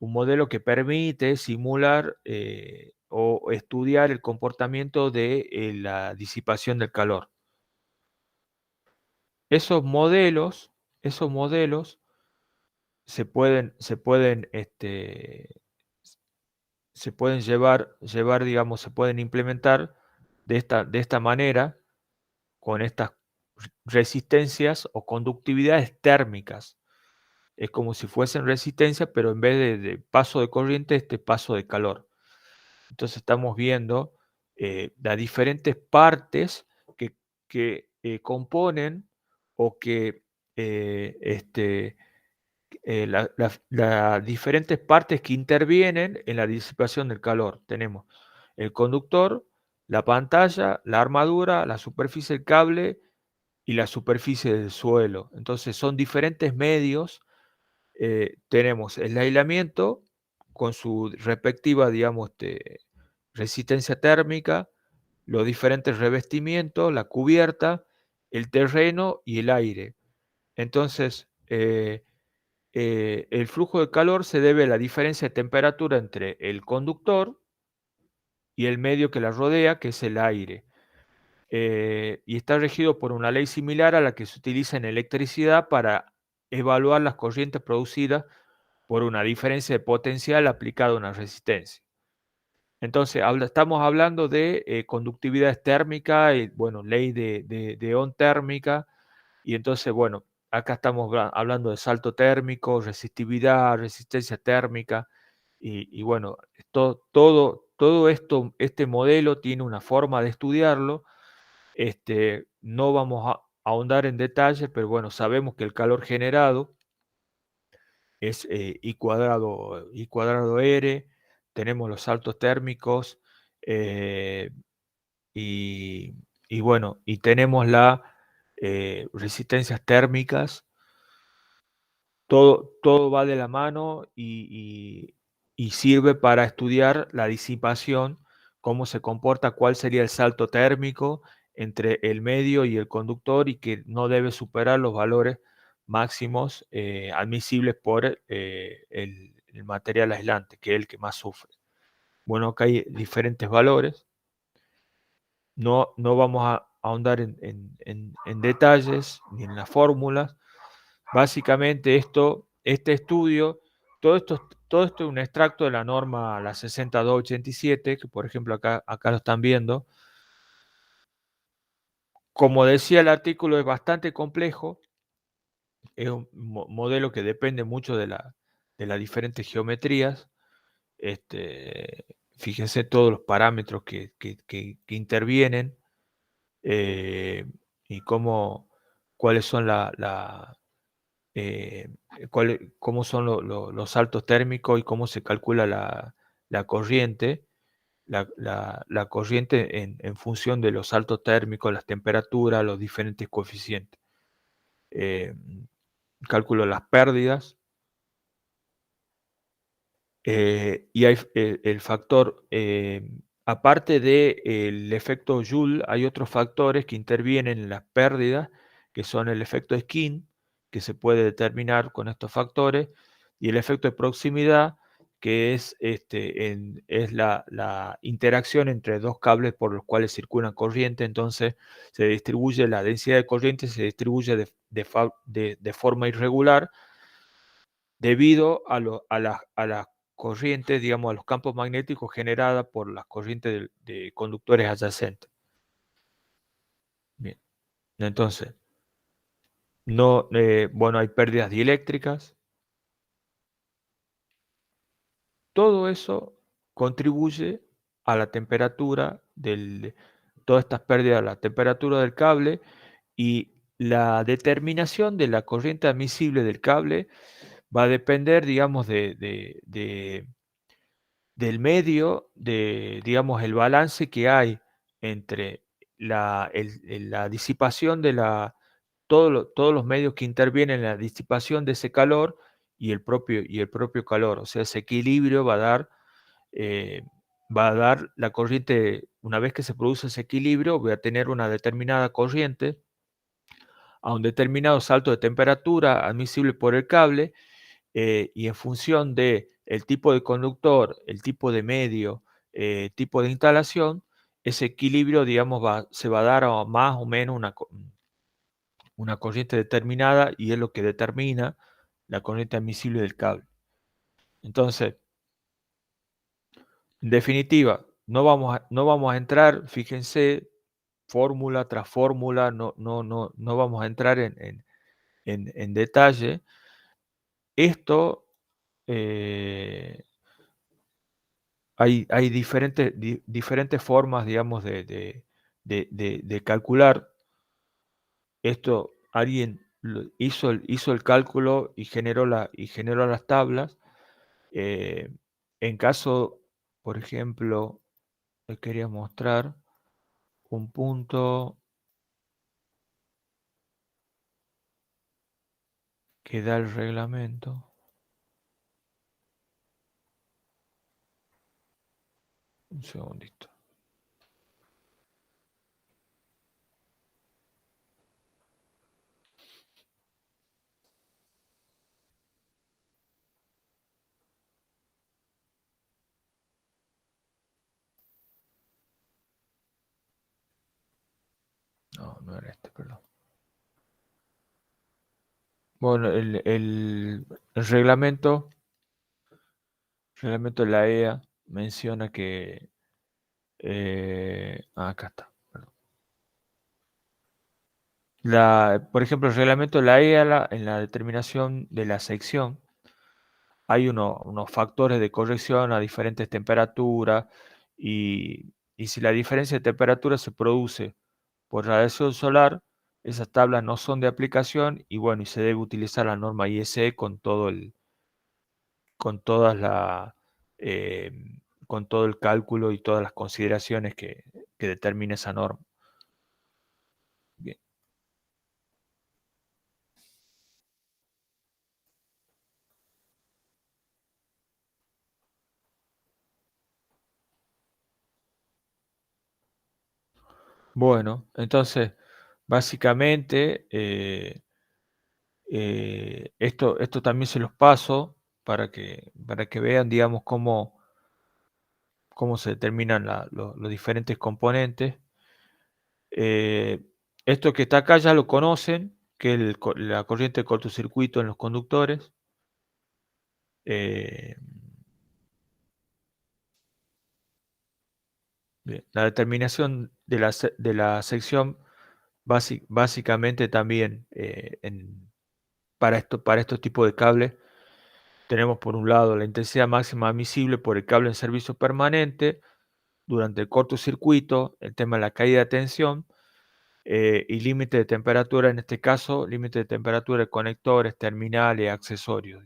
Speaker 1: un modelo que permite simular o estudiar el comportamiento de la disipación del calor. Esos modelos se pueden llevar, digamos, se pueden implementar de esta manera, con estas resistencias o conductividades térmicas. Es como si fuesen resistencia, pero en vez de paso de corriente, este paso de calor. Entonces estamos viendo las diferentes partes que componen o que las diferentes partes que intervienen en la disipación del calor. Tenemos el conductor, la pantalla, la armadura, la superficie del cable y la superficie del suelo. Entonces son diferentes medios. Tenemos el aislamiento con su respectiva, digamos, resistencia térmica, los diferentes revestimientos, la cubierta, el terreno y el aire. Entonces, el flujo de calor se debe a la diferencia de temperatura entre el conductor y el medio que la rodea, que es el aire. Y está regido por una ley similar a la que se utiliza en electricidad para evaluar las corrientes producidas por una diferencia de potencial aplicada a una resistencia. Entonces, estamos hablando de conductividad térmica y, bueno, ley de Ohm térmica. Y entonces, bueno, acá estamos hablando de salto térmico, resistividad, resistencia térmica. Y bueno, todo esto, este modelo tiene una forma de estudiarlo. No vamos a ahondar en detalle, pero bueno, sabemos que el calor generado es I cuadrado R, tenemos los saltos térmicos, eh, y, y bueno, y tenemos las resistencias térmicas. Todo va de la mano y sirve para estudiar la disipación, cómo se comporta, cuál sería el salto térmico entre el medio y el conductor, y que no debe superar los valores máximos admisibles por el material aislante, que es el que más sufre. Bueno, acá hay diferentes valores. No vamos a ahondar en detalles ni en las fórmulas. Básicamente este estudio, todo esto es un extracto de la norma, la 6287, que por ejemplo acá lo están viendo. Como decía el artículo, es bastante complejo, es un modelo que depende mucho de las diferentes geometrías. Fíjense todos los parámetros que intervienen, eh, y cuáles son eh, cómo son los saltos térmicos y cómo se calcula la corriente, la corriente en función de los saltos térmicos, las temperaturas, los diferentes coeficientes. Cálculo de las pérdidas. Y hay el factor, aparte del efecto Joule, hay otros factores que intervienen en las pérdidas, que son el efecto Skin, que se puede determinar con estos factores, y el efecto de proximidad, que es la interacción entre dos cables por los cuales circula corriente. Entonces se distribuye la densidad de corriente, se distribuye de forma irregular debido a las corrientes, digamos, a los campos magnéticos generadas por las corrientes de conductores adyacentes. Bien, entonces, bueno, hay pérdidas dieléctricas. Todo eso contribuye a la temperatura todas estas pérdidas, a la temperatura del cable, y la determinación de la corriente admisible del cable va a depender, digamos, del medio, digamos, el balance que hay entre la disipación todos los medios que intervienen en la disipación de ese calor y el propio calor. O sea, ese equilibrio eh, va a dar la corriente. Una vez que se produce ese equilibrio, voy a tener una determinada corriente a un determinado salto de temperatura admisible por el cable, y en función de el tipo de conductor, el tipo de medio, tipo de instalación, ese equilibrio, digamos, se va a dar a más o menos una corriente determinada y es lo que determina la corriente admisible del cable. Entonces, en definitiva, no vamos a entrar, fíjense, fórmula tras fórmula, no vamos a entrar en detalle. Esto, hay diferentes formas, digamos, de calcular. Esto alguien hizo el cálculo y generó las tablas. Eh, en caso, por ejemplo, les quería mostrar un punto que da el reglamento. Un segundito. No, no era este, perdón. Bueno, el reglamento de la EA menciona que... acá está. Perdón. Por ejemplo, el reglamento de la EA, en la determinación de la sección, hay unos factores de corrección a diferentes temperaturas y si la diferencia de temperatura se produce por radiación solar, esas tablas no son de aplicación y bueno, y se debe utilizar la norma ISE con todas eh, con todo el cálculo y todas las consideraciones que determina esa norma. Bien. Bueno, entonces, básicamente, esto también se los paso para que vean, digamos, cómo se determinan los diferentes componentes. Eh, Esto que está acá ya lo conocen, que es la corriente de cortocircuito en los conductores. Eh, Bien, la determinación de la sección básicamente también para estos tipos de cables tenemos por un lado la intensidad máxima admisible por el cable en servicio permanente durante el cortocircuito, el tema de la caída de tensión y límite de temperatura, en este caso límite de temperatura de conectores, terminales, accesorios.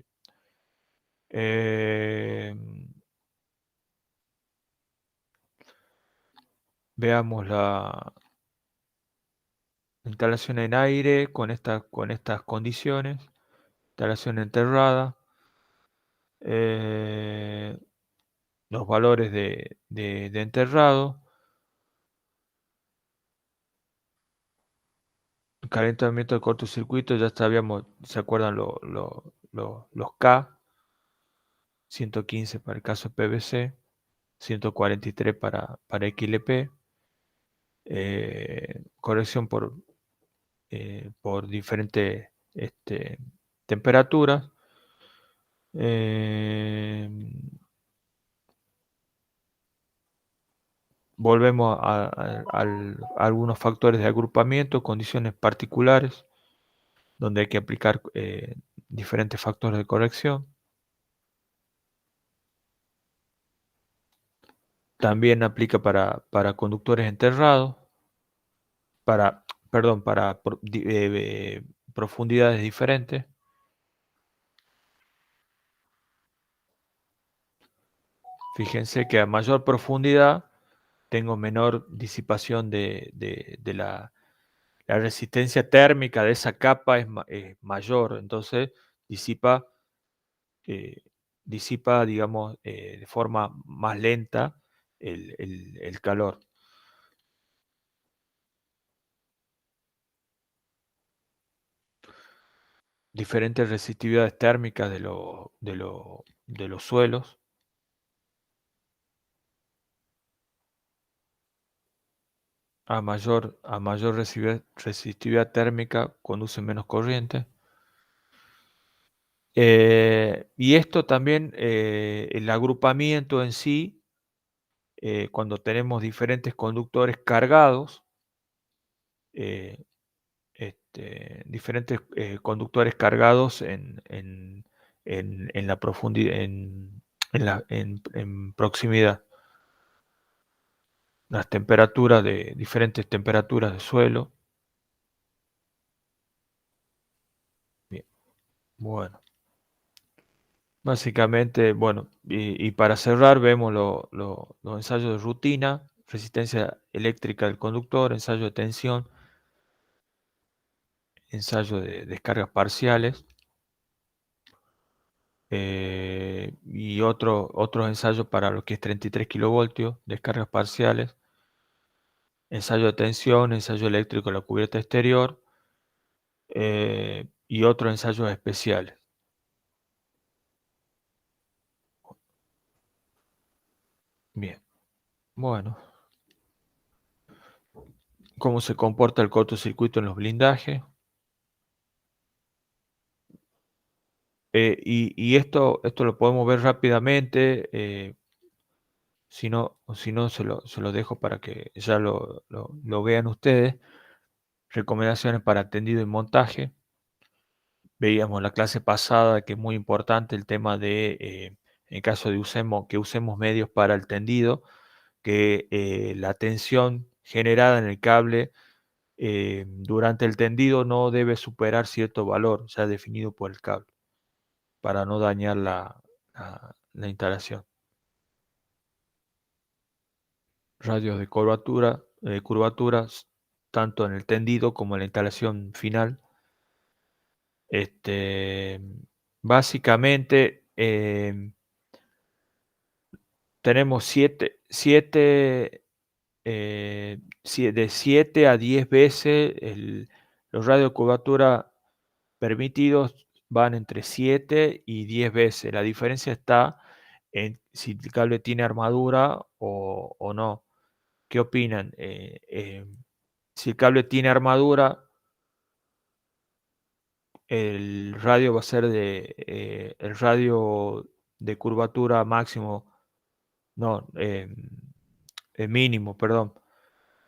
Speaker 1: Eh, Veamos la instalación en aire con estas condiciones. Instalación enterrada. eh, los valores de enterrado. Calentamiento de cortocircuito, ya sabíamos, ¿se acuerdan los K? 115 para el caso PVC, 143 para XLP. Corrección por diferentes temperaturas. Eh, Volvemos a algunos factores de agrupamiento, condiciones particulares, donde hay que aplicar diferentes factores de corrección. También aplica para conductores enterrados, perdón, para profundidades diferentes. Fíjense que a mayor profundidad tengo menor disipación de la resistencia térmica de esa capa es mayor, entonces disipa, eh, digamos, de forma más lenta el calor. Diferentes resistividades térmicas de los suelos. a mayor resistividad térmica conduce menos corriente. Y esto también, el agrupamiento en sí, cuando tenemos diferentes conductores cargados, eh, diferentes conductores cargados en la profundidad, en proximidad, las temperaturas de diferentes temperaturas de suelo. Bien, bueno. Básicamente, bueno, y para cerrar vemos los ensayos de rutina, resistencia eléctrica del conductor, ensayo de tensión, ensayo de descargas parciales, y otros ensayos para lo que es 33 kilovoltios, descargas parciales, ensayo de tensión, ensayo eléctrico de la cubierta exterior, y otros ensayos especiales. Bien, bueno, cómo se comporta el cortocircuito en los blindajes. Y esto lo podemos ver rápidamente, si no se lo dejo para que ya lo vean ustedes. Recomendaciones para tendido y montaje. Veíamos en la clase pasada que es muy importante el tema de, en caso de que usemos medios para el tendido, que la tensión generada en el cable durante el tendido no debe superar cierto valor ya definido por el cable, para no dañar la instalación. Radios de curvaturas, tanto en el tendido como en la instalación final. Este, básicamente, tenemos de 7 a 10 veces los radios de curvatura permitidos van entre 7 y 10 veces. La diferencia está en si el cable tiene armadura o no. ¿Qué opinan? Si el cable tiene armadura, el radio va a ser el radio de curvatura máximo, no, mínimo, perdón,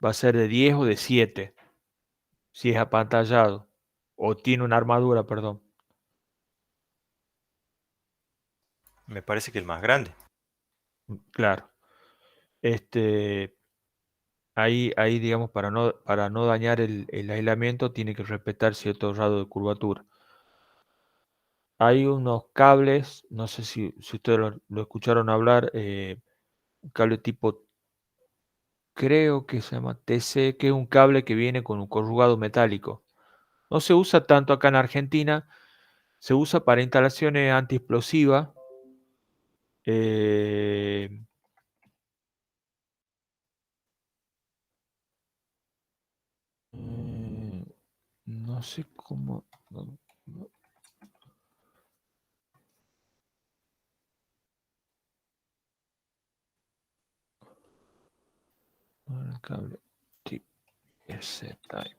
Speaker 1: va a ser de 10 o de 7, si es apantallado, o tiene una armadura, perdón.
Speaker 2: Me parece que el más grande.
Speaker 1: Claro. Este, ahí, digamos, para no dañar el aislamiento, tiene que respetar cierto radio de curvatura. Hay unos cables, no sé si ustedes lo escucharon hablar, un cable tipo, creo que se llama TC, que es un cable que viene con un corrugado metálico. No se usa tanto acá en Argentina, se usa para instalaciones antiexplosivas. eh, eh, no sé cómo. El cable tipo S-Type.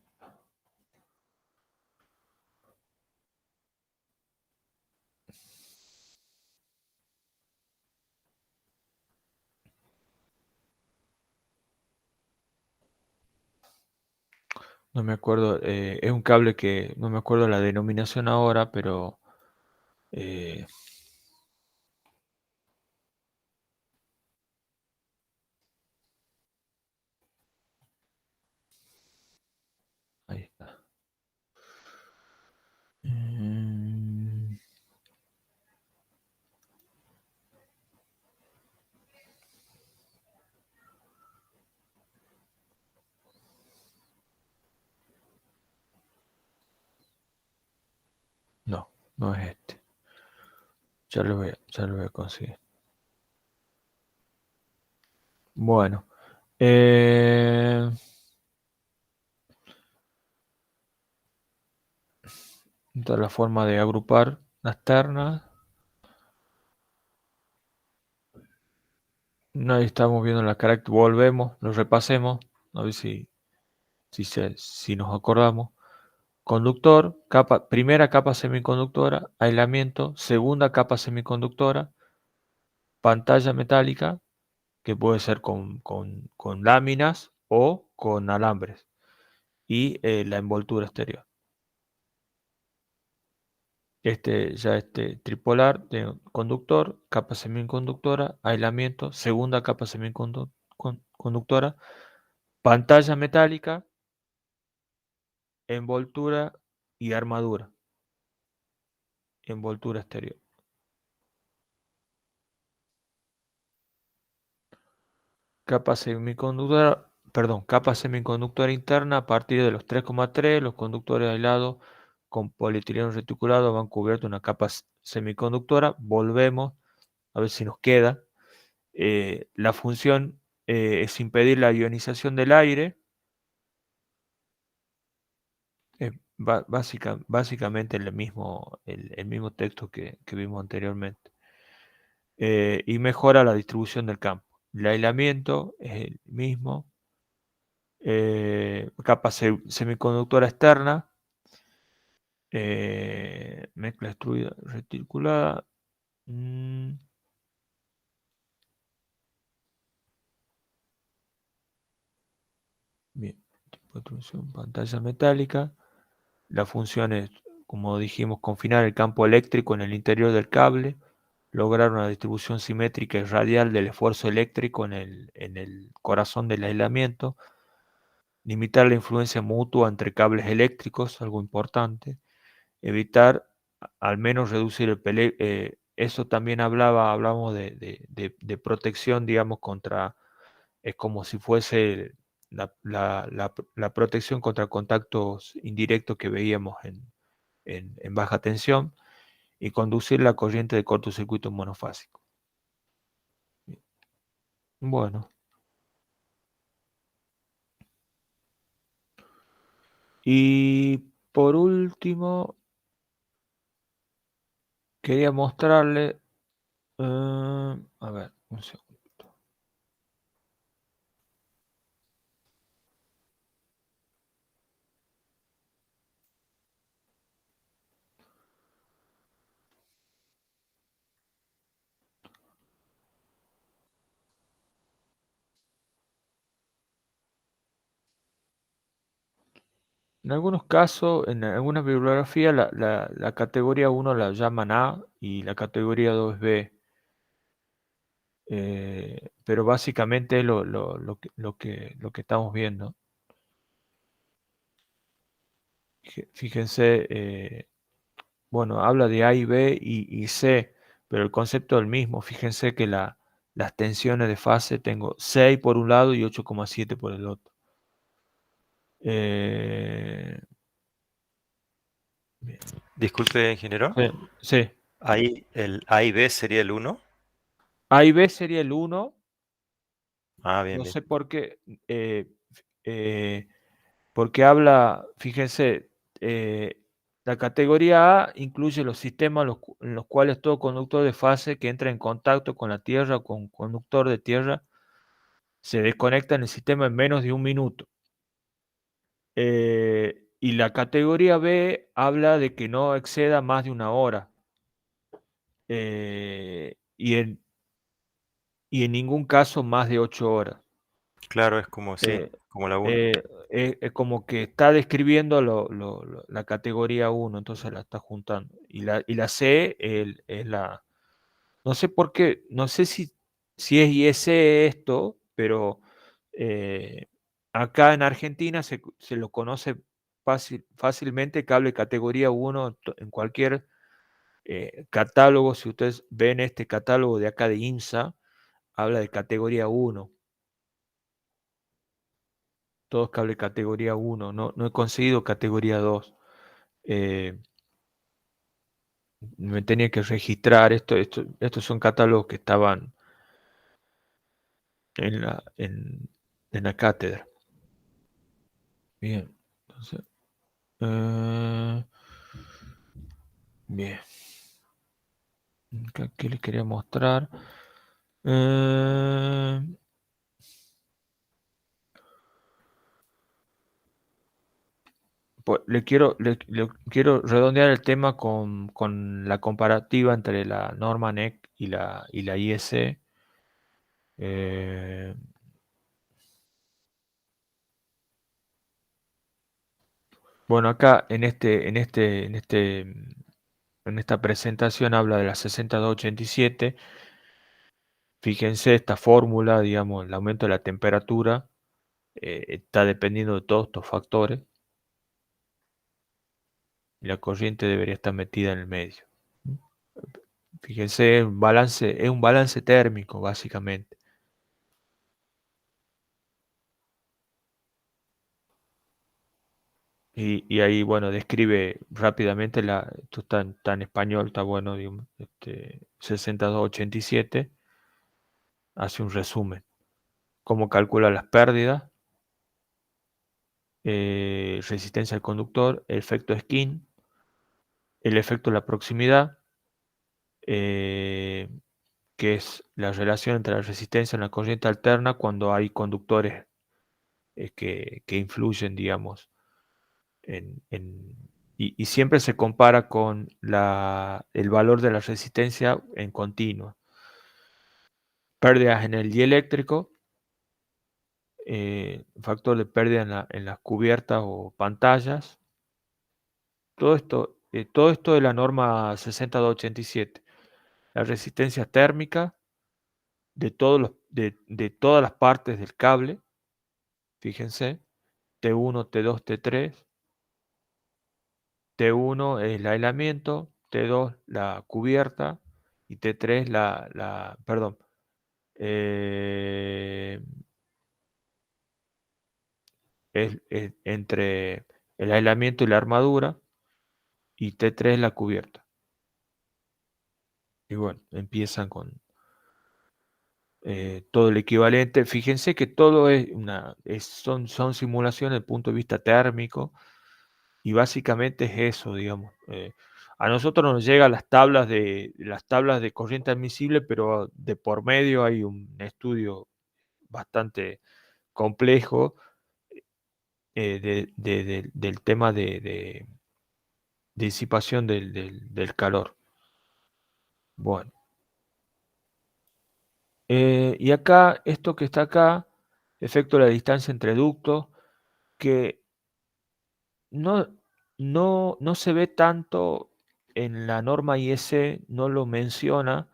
Speaker 1: No me acuerdo, es un cable que no me acuerdo la denominación ahora, pero eh, ahí está. Mm, no, no es este. Ya lo voy a conseguir. Bueno, esta es la forma de agrupar las ternas. No, ahí estamos viendo la carácter. Volvemos, lo repasemos. A ver si si nos acordamos. Conductor, primera capa semiconductora, aislamiento, segunda capa semiconductora, pantalla metálica, que puede ser con láminas o con alambres, y la envoltura exterior. Este tripolar de conductor, capa semiconductora, aislamiento, segunda capa semiconductora, pantalla metálica, envoltura y armadura, envoltura exterior. Capa semiconductora interna a partir de los 3,3, los conductores aislados con polietileno reticulado van cubiertos una capa semiconductora. Volvemos a ver si nos queda. La función es impedir la ionización del aire. Básicamente el mismo texto que vimos anteriormente. Y mejora la distribución del campo. El aislamiento es el mismo. Capa semiconductora externa, mezcla extruida reticulada. Bien, tipo de introducción, pantalla metálica. La función es, como dijimos, confinar el campo eléctrico en el interior del cable, lograr una distribución simétrica y radial del esfuerzo eléctrico en el corazón del aislamiento, limitar la influencia mutua entre cables eléctricos, algo importante, evitar, al menos reducir el peligro. Eso también hablamos de protección, digamos, contra, es como si fuese la protección contra contactos indirectos que veíamos en baja tensión y conducir la corriente de cortocircuito monofásico. Bueno. Y por último, quería mostrarle, a ver, un segundo. En algunos casos, en alguna bibliografía, la categoría 1 la llaman A y la categoría 2 es B. Pero básicamente es lo que estamos viendo. Fíjense, bueno, habla de A y B y C, pero el concepto es el mismo. Fíjense que las tensiones de fase tengo 6 por un lado y 8,7 por el otro. Bien.
Speaker 2: Disculpe, ingeniero.
Speaker 1: Sí, sí.
Speaker 2: Ahí el A y B sería el 1.
Speaker 1: A y B sería el 1.
Speaker 2: Ah, bien,
Speaker 1: No
Speaker 2: bien.
Speaker 1: sé por qué. Eh, Porque habla, fíjense, la categoría A incluye los sistemas en los cuales todo conductor de fase que entra en contacto con la Tierra o con conductor de tierra se desconecta en el sistema en menos de un minuto. Y la categoría B habla de que no exceda más de una hora. Y en ningún caso más de 8 horas.
Speaker 2: Claro, es como, sí,
Speaker 1: Eh,
Speaker 2: como la 1.
Speaker 1: es como que está describiendo la categoría 1, entonces la está juntando. Y la C es la. No sé por qué, no sé si es IEC esto, pero eh, acá en Argentina se lo conoce fácilmente cable categoría 1 en cualquier catálogo. Si ustedes ven este catálogo de acá de IMSA, habla de categoría 1. Todos cable categoría 1, no he conseguido categoría 2. Eh, Me tenía que registrar. Estos son catálogos que estaban en la cátedra. Bien, entonces, eh, bien. ¿Qué les quería mostrar? Eh, pues, le quiero redondear el tema con la comparativa entre la norma NEC y la IEC. Eh, bueno, acá en esta presentación habla de la 6287. Fíjense esta fórmula, digamos, el aumento de la temperatura está dependiendo de todos estos factores y la corriente debería estar metida en el medio. Fíjense, es un balance térmico, básicamente. Y ahí, bueno, describe rápidamente, esto está en español, está bueno, digamos, 6287, hace un resumen. Cómo calcula las pérdidas, resistencia al conductor, el efecto Skin, el efecto de la proximidad, eh, que es la relación entre la resistencia y la corriente alterna cuando hay conductores que influyen, digamos, y siempre se compara con el valor de la resistencia en continua. Pérdidas en el dieléctrico, factor de pérdida en las cubiertas o pantallas. Todo esto de la norma 60287. La resistencia térmica de todas las partes del cable, fíjense, T1, T2, T3. T1 es el aislamiento, T2 la cubierta y T3 perdón, eh, es entre el aislamiento y la armadura y T3 la cubierta. Y bueno, empiezan con todo el equivalente. Fíjense que todo son simulaciones desde el punto de vista térmico y básicamente es eso, digamos. A nosotros nos llegan las tablas de corriente admisible, pero de por medio hay un estudio bastante complejo del tema de disipación del calor. Bueno, y acá, esto que está acá, efecto de la distancia entre ductos, que no, no se ve tanto en la norma IS, no lo menciona,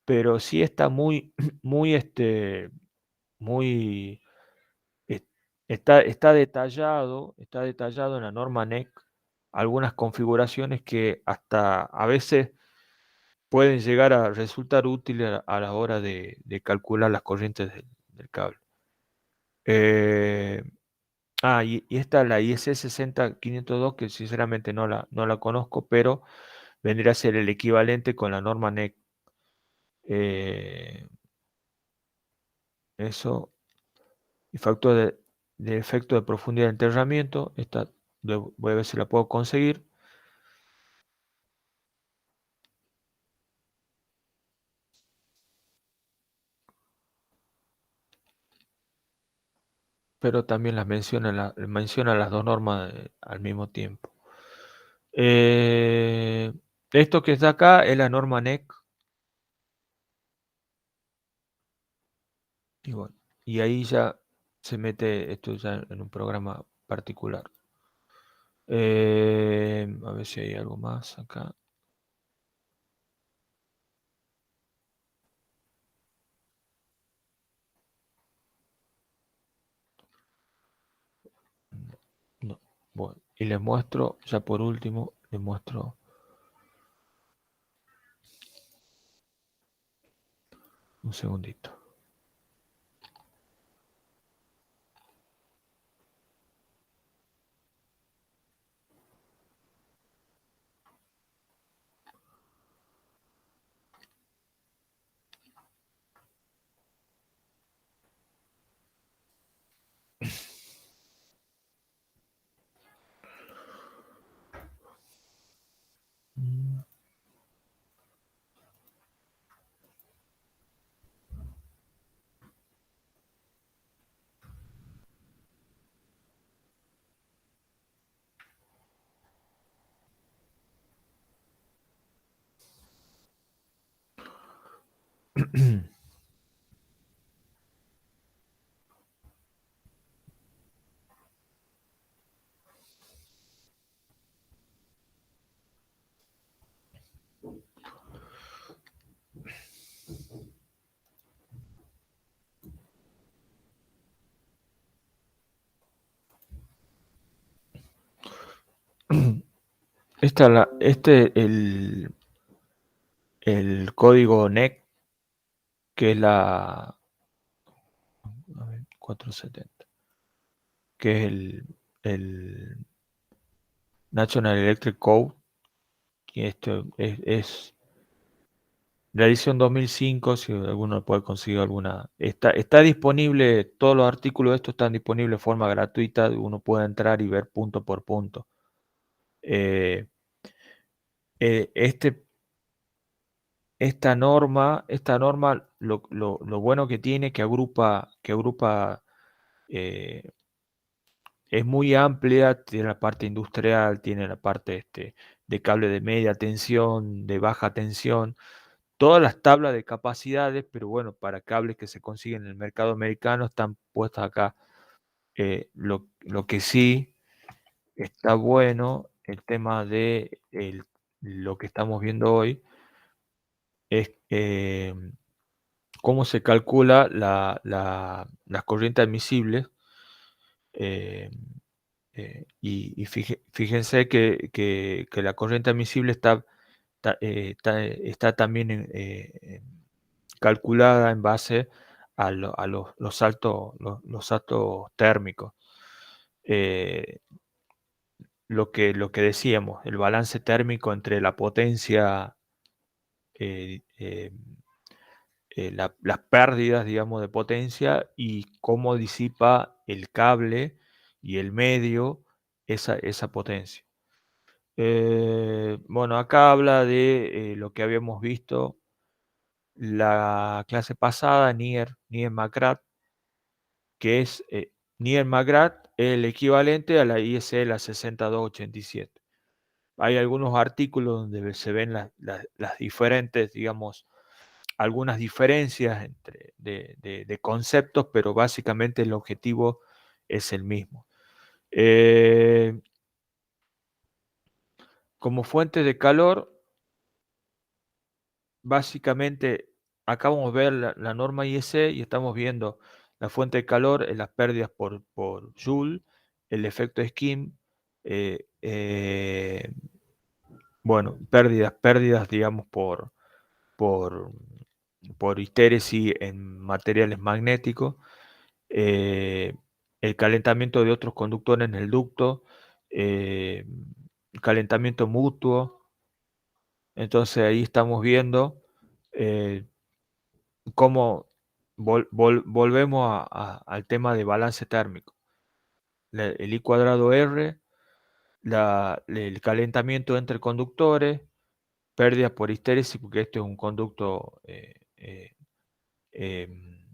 Speaker 1: pero sí está muy, muy, es- está detallado en la norma NEC algunas configuraciones que hasta a veces pueden llegar a resultar útiles a la hora de calcular las corrientes del cable. Eh, y esta la IS 60502, que sinceramente no la conozco, pero vendría a ser el equivalente con la norma NEC. Eh, eso, y factor de efecto de profundidad de enterramiento, esta voy a ver si la puedo conseguir, pero también menciona las dos normas al mismo tiempo. Eh, Esto que está acá es la norma NEC, y bueno, y ahí ya se mete esto ya en un programa particular. A ver si hay algo más acá. No. Bueno, y les muestro, ya por último, les muestro un segundito. Mm. el código NEC, que es la 470, que es el National Electric Code, que esto es la edición 2005, si alguno puede conseguir alguna. Está disponible, todos los artículos de esto están disponibles de forma gratuita, uno puede entrar y ver punto por punto. Eh, eh, este, esta norma lo bueno que tiene que agrupa eh, es muy amplia, tiene la parte industrial, tiene la parte de cable de media tensión, de baja tensión, todas las tablas de capacidades, pero bueno, para cables que se consiguen en el mercado americano están puestas acá. Lo que sí está bueno, el tema de lo que estamos viendo hoy, es cómo se calcula las corrientes admisibles. eh, Fíjense que la corriente admisible está también calculada en base a los saltos térmicos. Eh, lo que decíamos, el balance térmico entre la potencia, eh, eh, las pérdidas, digamos, de potencia y cómo disipa el cable y el medio esa potencia. Bueno, acá habla de lo que habíamos visto la clase pasada, Nier-Magrat, que es Nier-Magrat, el equivalente a la ISL a 6287. Hay algunos artículos donde se ven las diferentes, digamos, algunas diferencias de conceptos, pero básicamente el objetivo es el mismo. Como fuente de calor, básicamente acá vamos a ver la norma IEC y estamos viendo la fuente de calor, las pérdidas por Joule, el efecto Skin, bueno, pérdidas, digamos, por, por histéresis en materiales magnéticos, eh, el calentamiento de otros conductores en el ducto, eh, calentamiento mutuo. Entonces ahí estamos viendo eh, cómo volvemos al tema de balance térmico. El I cuadrado R, el calentamiento entre conductores, pérdidas por histéresis, porque este es un conducto em,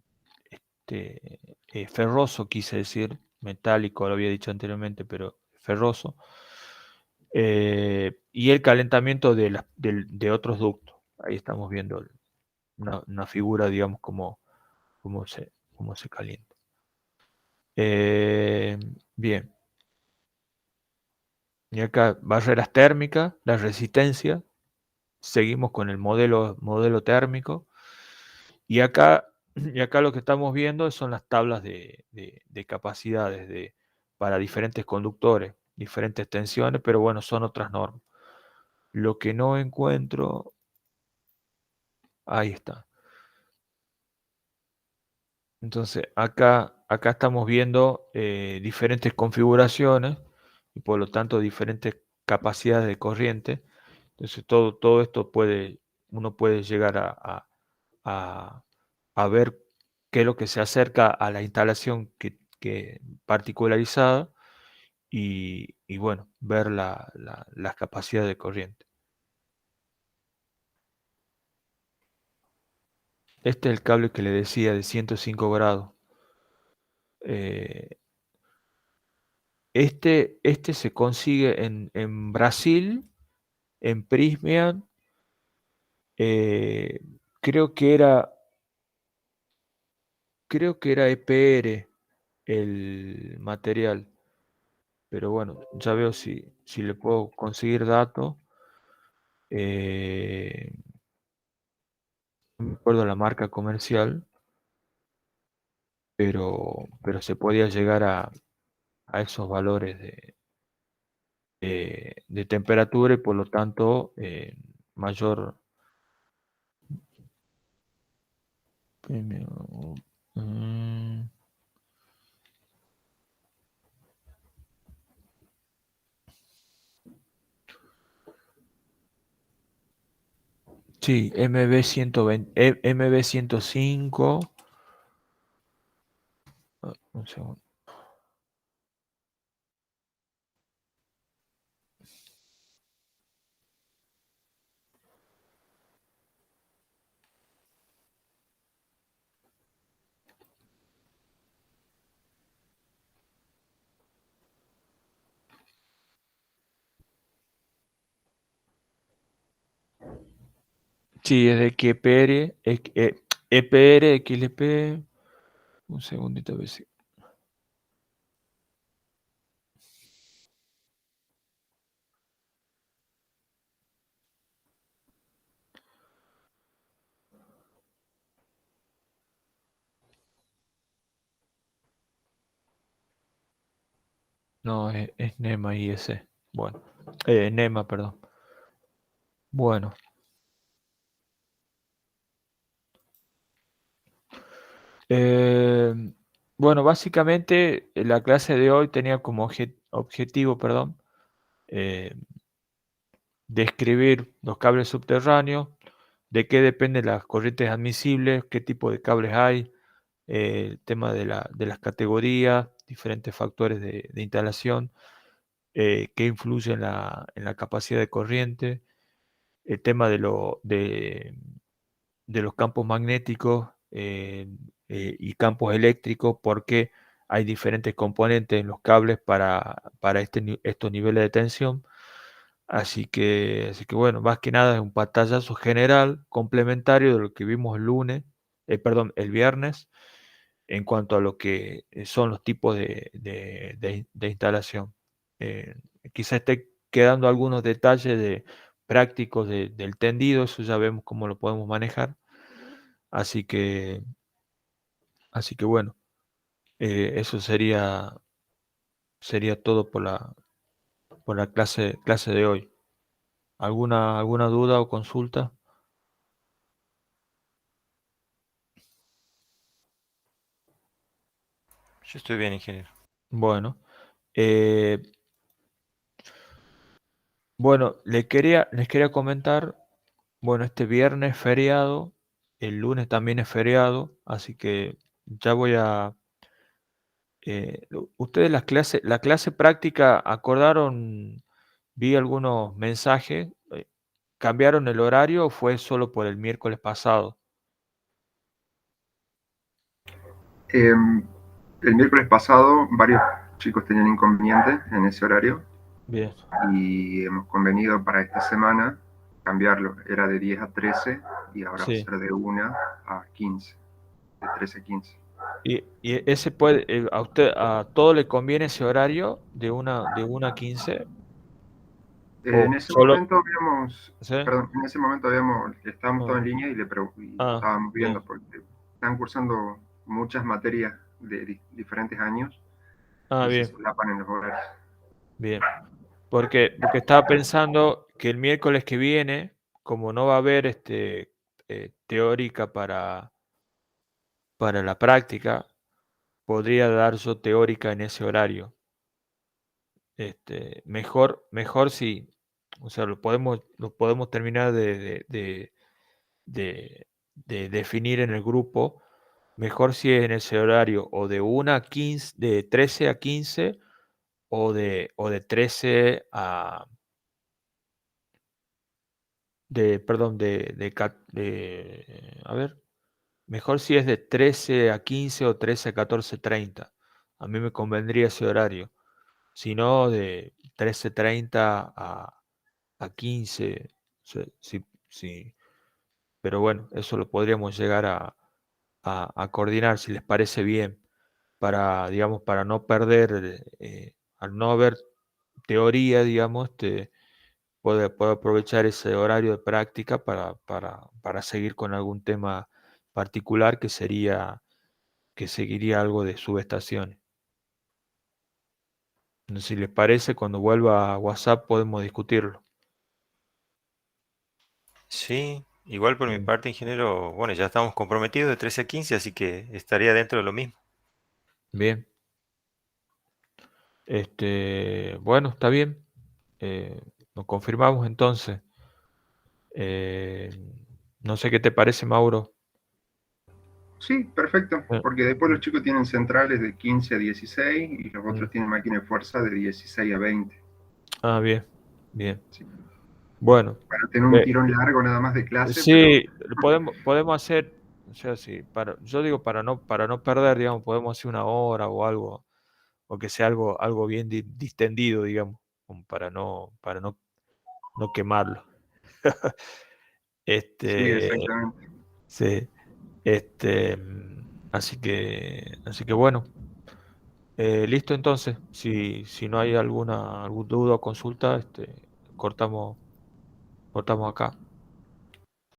Speaker 1: ferroso, quise decir, metálico, lo había dicho anteriormente, pero ferroso, y el calentamiento de otros ductos. Ahí estamos viendo una figura, digamos, cómo se calienta. Bien, y acá barreras térmicas, la resistencia, seguimos con el modelo térmico, y acá lo que estamos viendo son las tablas de capacidades para diferentes conductores, diferentes tensiones, pero bueno, son otras normas. Lo que no encuentro, ahí está. Entonces, acá estamos viendo diferentes configuraciones y por lo tanto diferentes capacidades de corriente. Entonces, todo esto uno puede llegar a- a ver qué es lo que se acerca a la instalación particularizada y bueno, ver las capacidades de corriente. Este es el cable que le decía de 105 grados. Eh, este se consigue en Brasil, en Prysmian, eh, creo que era EPR el material, pero bueno, ya veo si le puedo conseguir datos. No me acuerdo la marca comercial, pero se podía llegar a esos valores de temperatura y por lo tanto mayor. mm, Sí, MB120, MB105. Un segundo. Sí, es de EPR, EPR, XLP. Un segundito a ver si. No, es NEMA IS. Bueno, NEMA, perdón. Bueno, eh, bueno, básicamente la clase de hoy tenía como objetivo, perdón, eh, describir los cables subterráneos, de qué dependen las corrientes admisibles, qué tipo de cables hay, el tema de las categorías, diferentes factores de instalación, qué influye en la capacidad de corriente, el tema de los campos magnéticos y campos eléctricos, porque hay diferentes componentes en los cables para estos niveles de tensión. Así que bueno, más que nada es un pantallazo general, complementario de lo que vimos el lunes, perdón, el viernes, en cuanto a lo que son los tipos de instalación. Eh, Quizá esté quedando algunos detalles prácticos del tendido, eso ya vemos cómo lo podemos manejar. Así que, así que bueno, eso sería todo por la clase de hoy. ¿Alguna duda o consulta?
Speaker 2: Yo estoy bien, ingeniero.
Speaker 1: Bueno, eh, bueno, les quería comentar, bueno, este viernes es feriado, el lunes también es feriado, así que ya voy a... ustedes la clase práctica acordaron, vi algunos mensajes, ¿cambiaron el horario o fue solo por el miércoles pasado?
Speaker 3: El miércoles pasado varios chicos tenían inconvenientes en ese horario
Speaker 1: Bien,
Speaker 3: y hemos convenido para esta semana cambiarlo. Era de 10 a 13 y ahora va a
Speaker 1: sí.
Speaker 3: ser de 1 a 15, de 13 a 15.
Speaker 1: Y ese puede, a usted, a todo le conviene ese horario de una a 15 o
Speaker 3: En ese
Speaker 1: solo,
Speaker 3: momento habíamos,
Speaker 1: ¿sí?
Speaker 3: perdón, en ese momento estábamos todos
Speaker 1: Ah,
Speaker 3: en línea y estábamos
Speaker 1: bien,
Speaker 3: viendo porque están cursando muchas materias de diferentes años y se
Speaker 1: bien,
Speaker 3: solapan en los horarios.
Speaker 1: bien. Porque estaba pensando que el miércoles que viene, como no va a haber teórica para la práctica, podría dar yo teórica en ese horario. Mejor si, o sea, lo podemos terminar de, de definir en el grupo, mejor si es en ese horario o de 1 a 15, de 13 a 15 o de 13 a, perdón, a ver, mejor si es de 13 a 15 o 13 a 14:30. A mí me convendría ese horario. Si no, de 13:30 a 15. Si, si, pero bueno, eso lo podríamos llegar a coordinar si les parece bien, para, digamos, para no perder, al no haber teoría, digamos, puedo aprovechar ese horario de práctica para seguir con algún tema particular que seguiría algo de subestaciones. No sé si les parece, cuando vuelva a WhatsApp podemos discutirlo.
Speaker 2: Sí, igual por mi
Speaker 1: Mm,
Speaker 2: parte, ingeniero, bueno, ya estamos comprometidos de 13 a 15, así que estaría dentro de lo mismo.
Speaker 1: Bien, bueno, está bien. Nos confirmamos entonces. Eh, no sé qué te parece, Mauro.
Speaker 3: Sí, perfecto,
Speaker 1: Eh,
Speaker 3: porque después los
Speaker 1: mm,
Speaker 3: chicos tienen centrales de 15 a 16 y los
Speaker 1: mm.
Speaker 3: otros tienen máquina de fuerza de 16 a 20.
Speaker 1: Ah, bien, bien.
Speaker 3: Sí,
Speaker 1: Bueno,
Speaker 3: para tener un
Speaker 1: ve-
Speaker 3: tirón largo nada más de clase, pero
Speaker 1: sí, podemos hacer, o sea, sí, yo digo para no perder, digamos, podemos hacer una hora o algo, o que sea algo bien distendido, digamos, como no quemarlo.
Speaker 3: sí,
Speaker 1: Este,
Speaker 3: exactamente.
Speaker 1: sí, así que bueno, listo entonces. Si no hay algún duda o consulta, cortamos acá.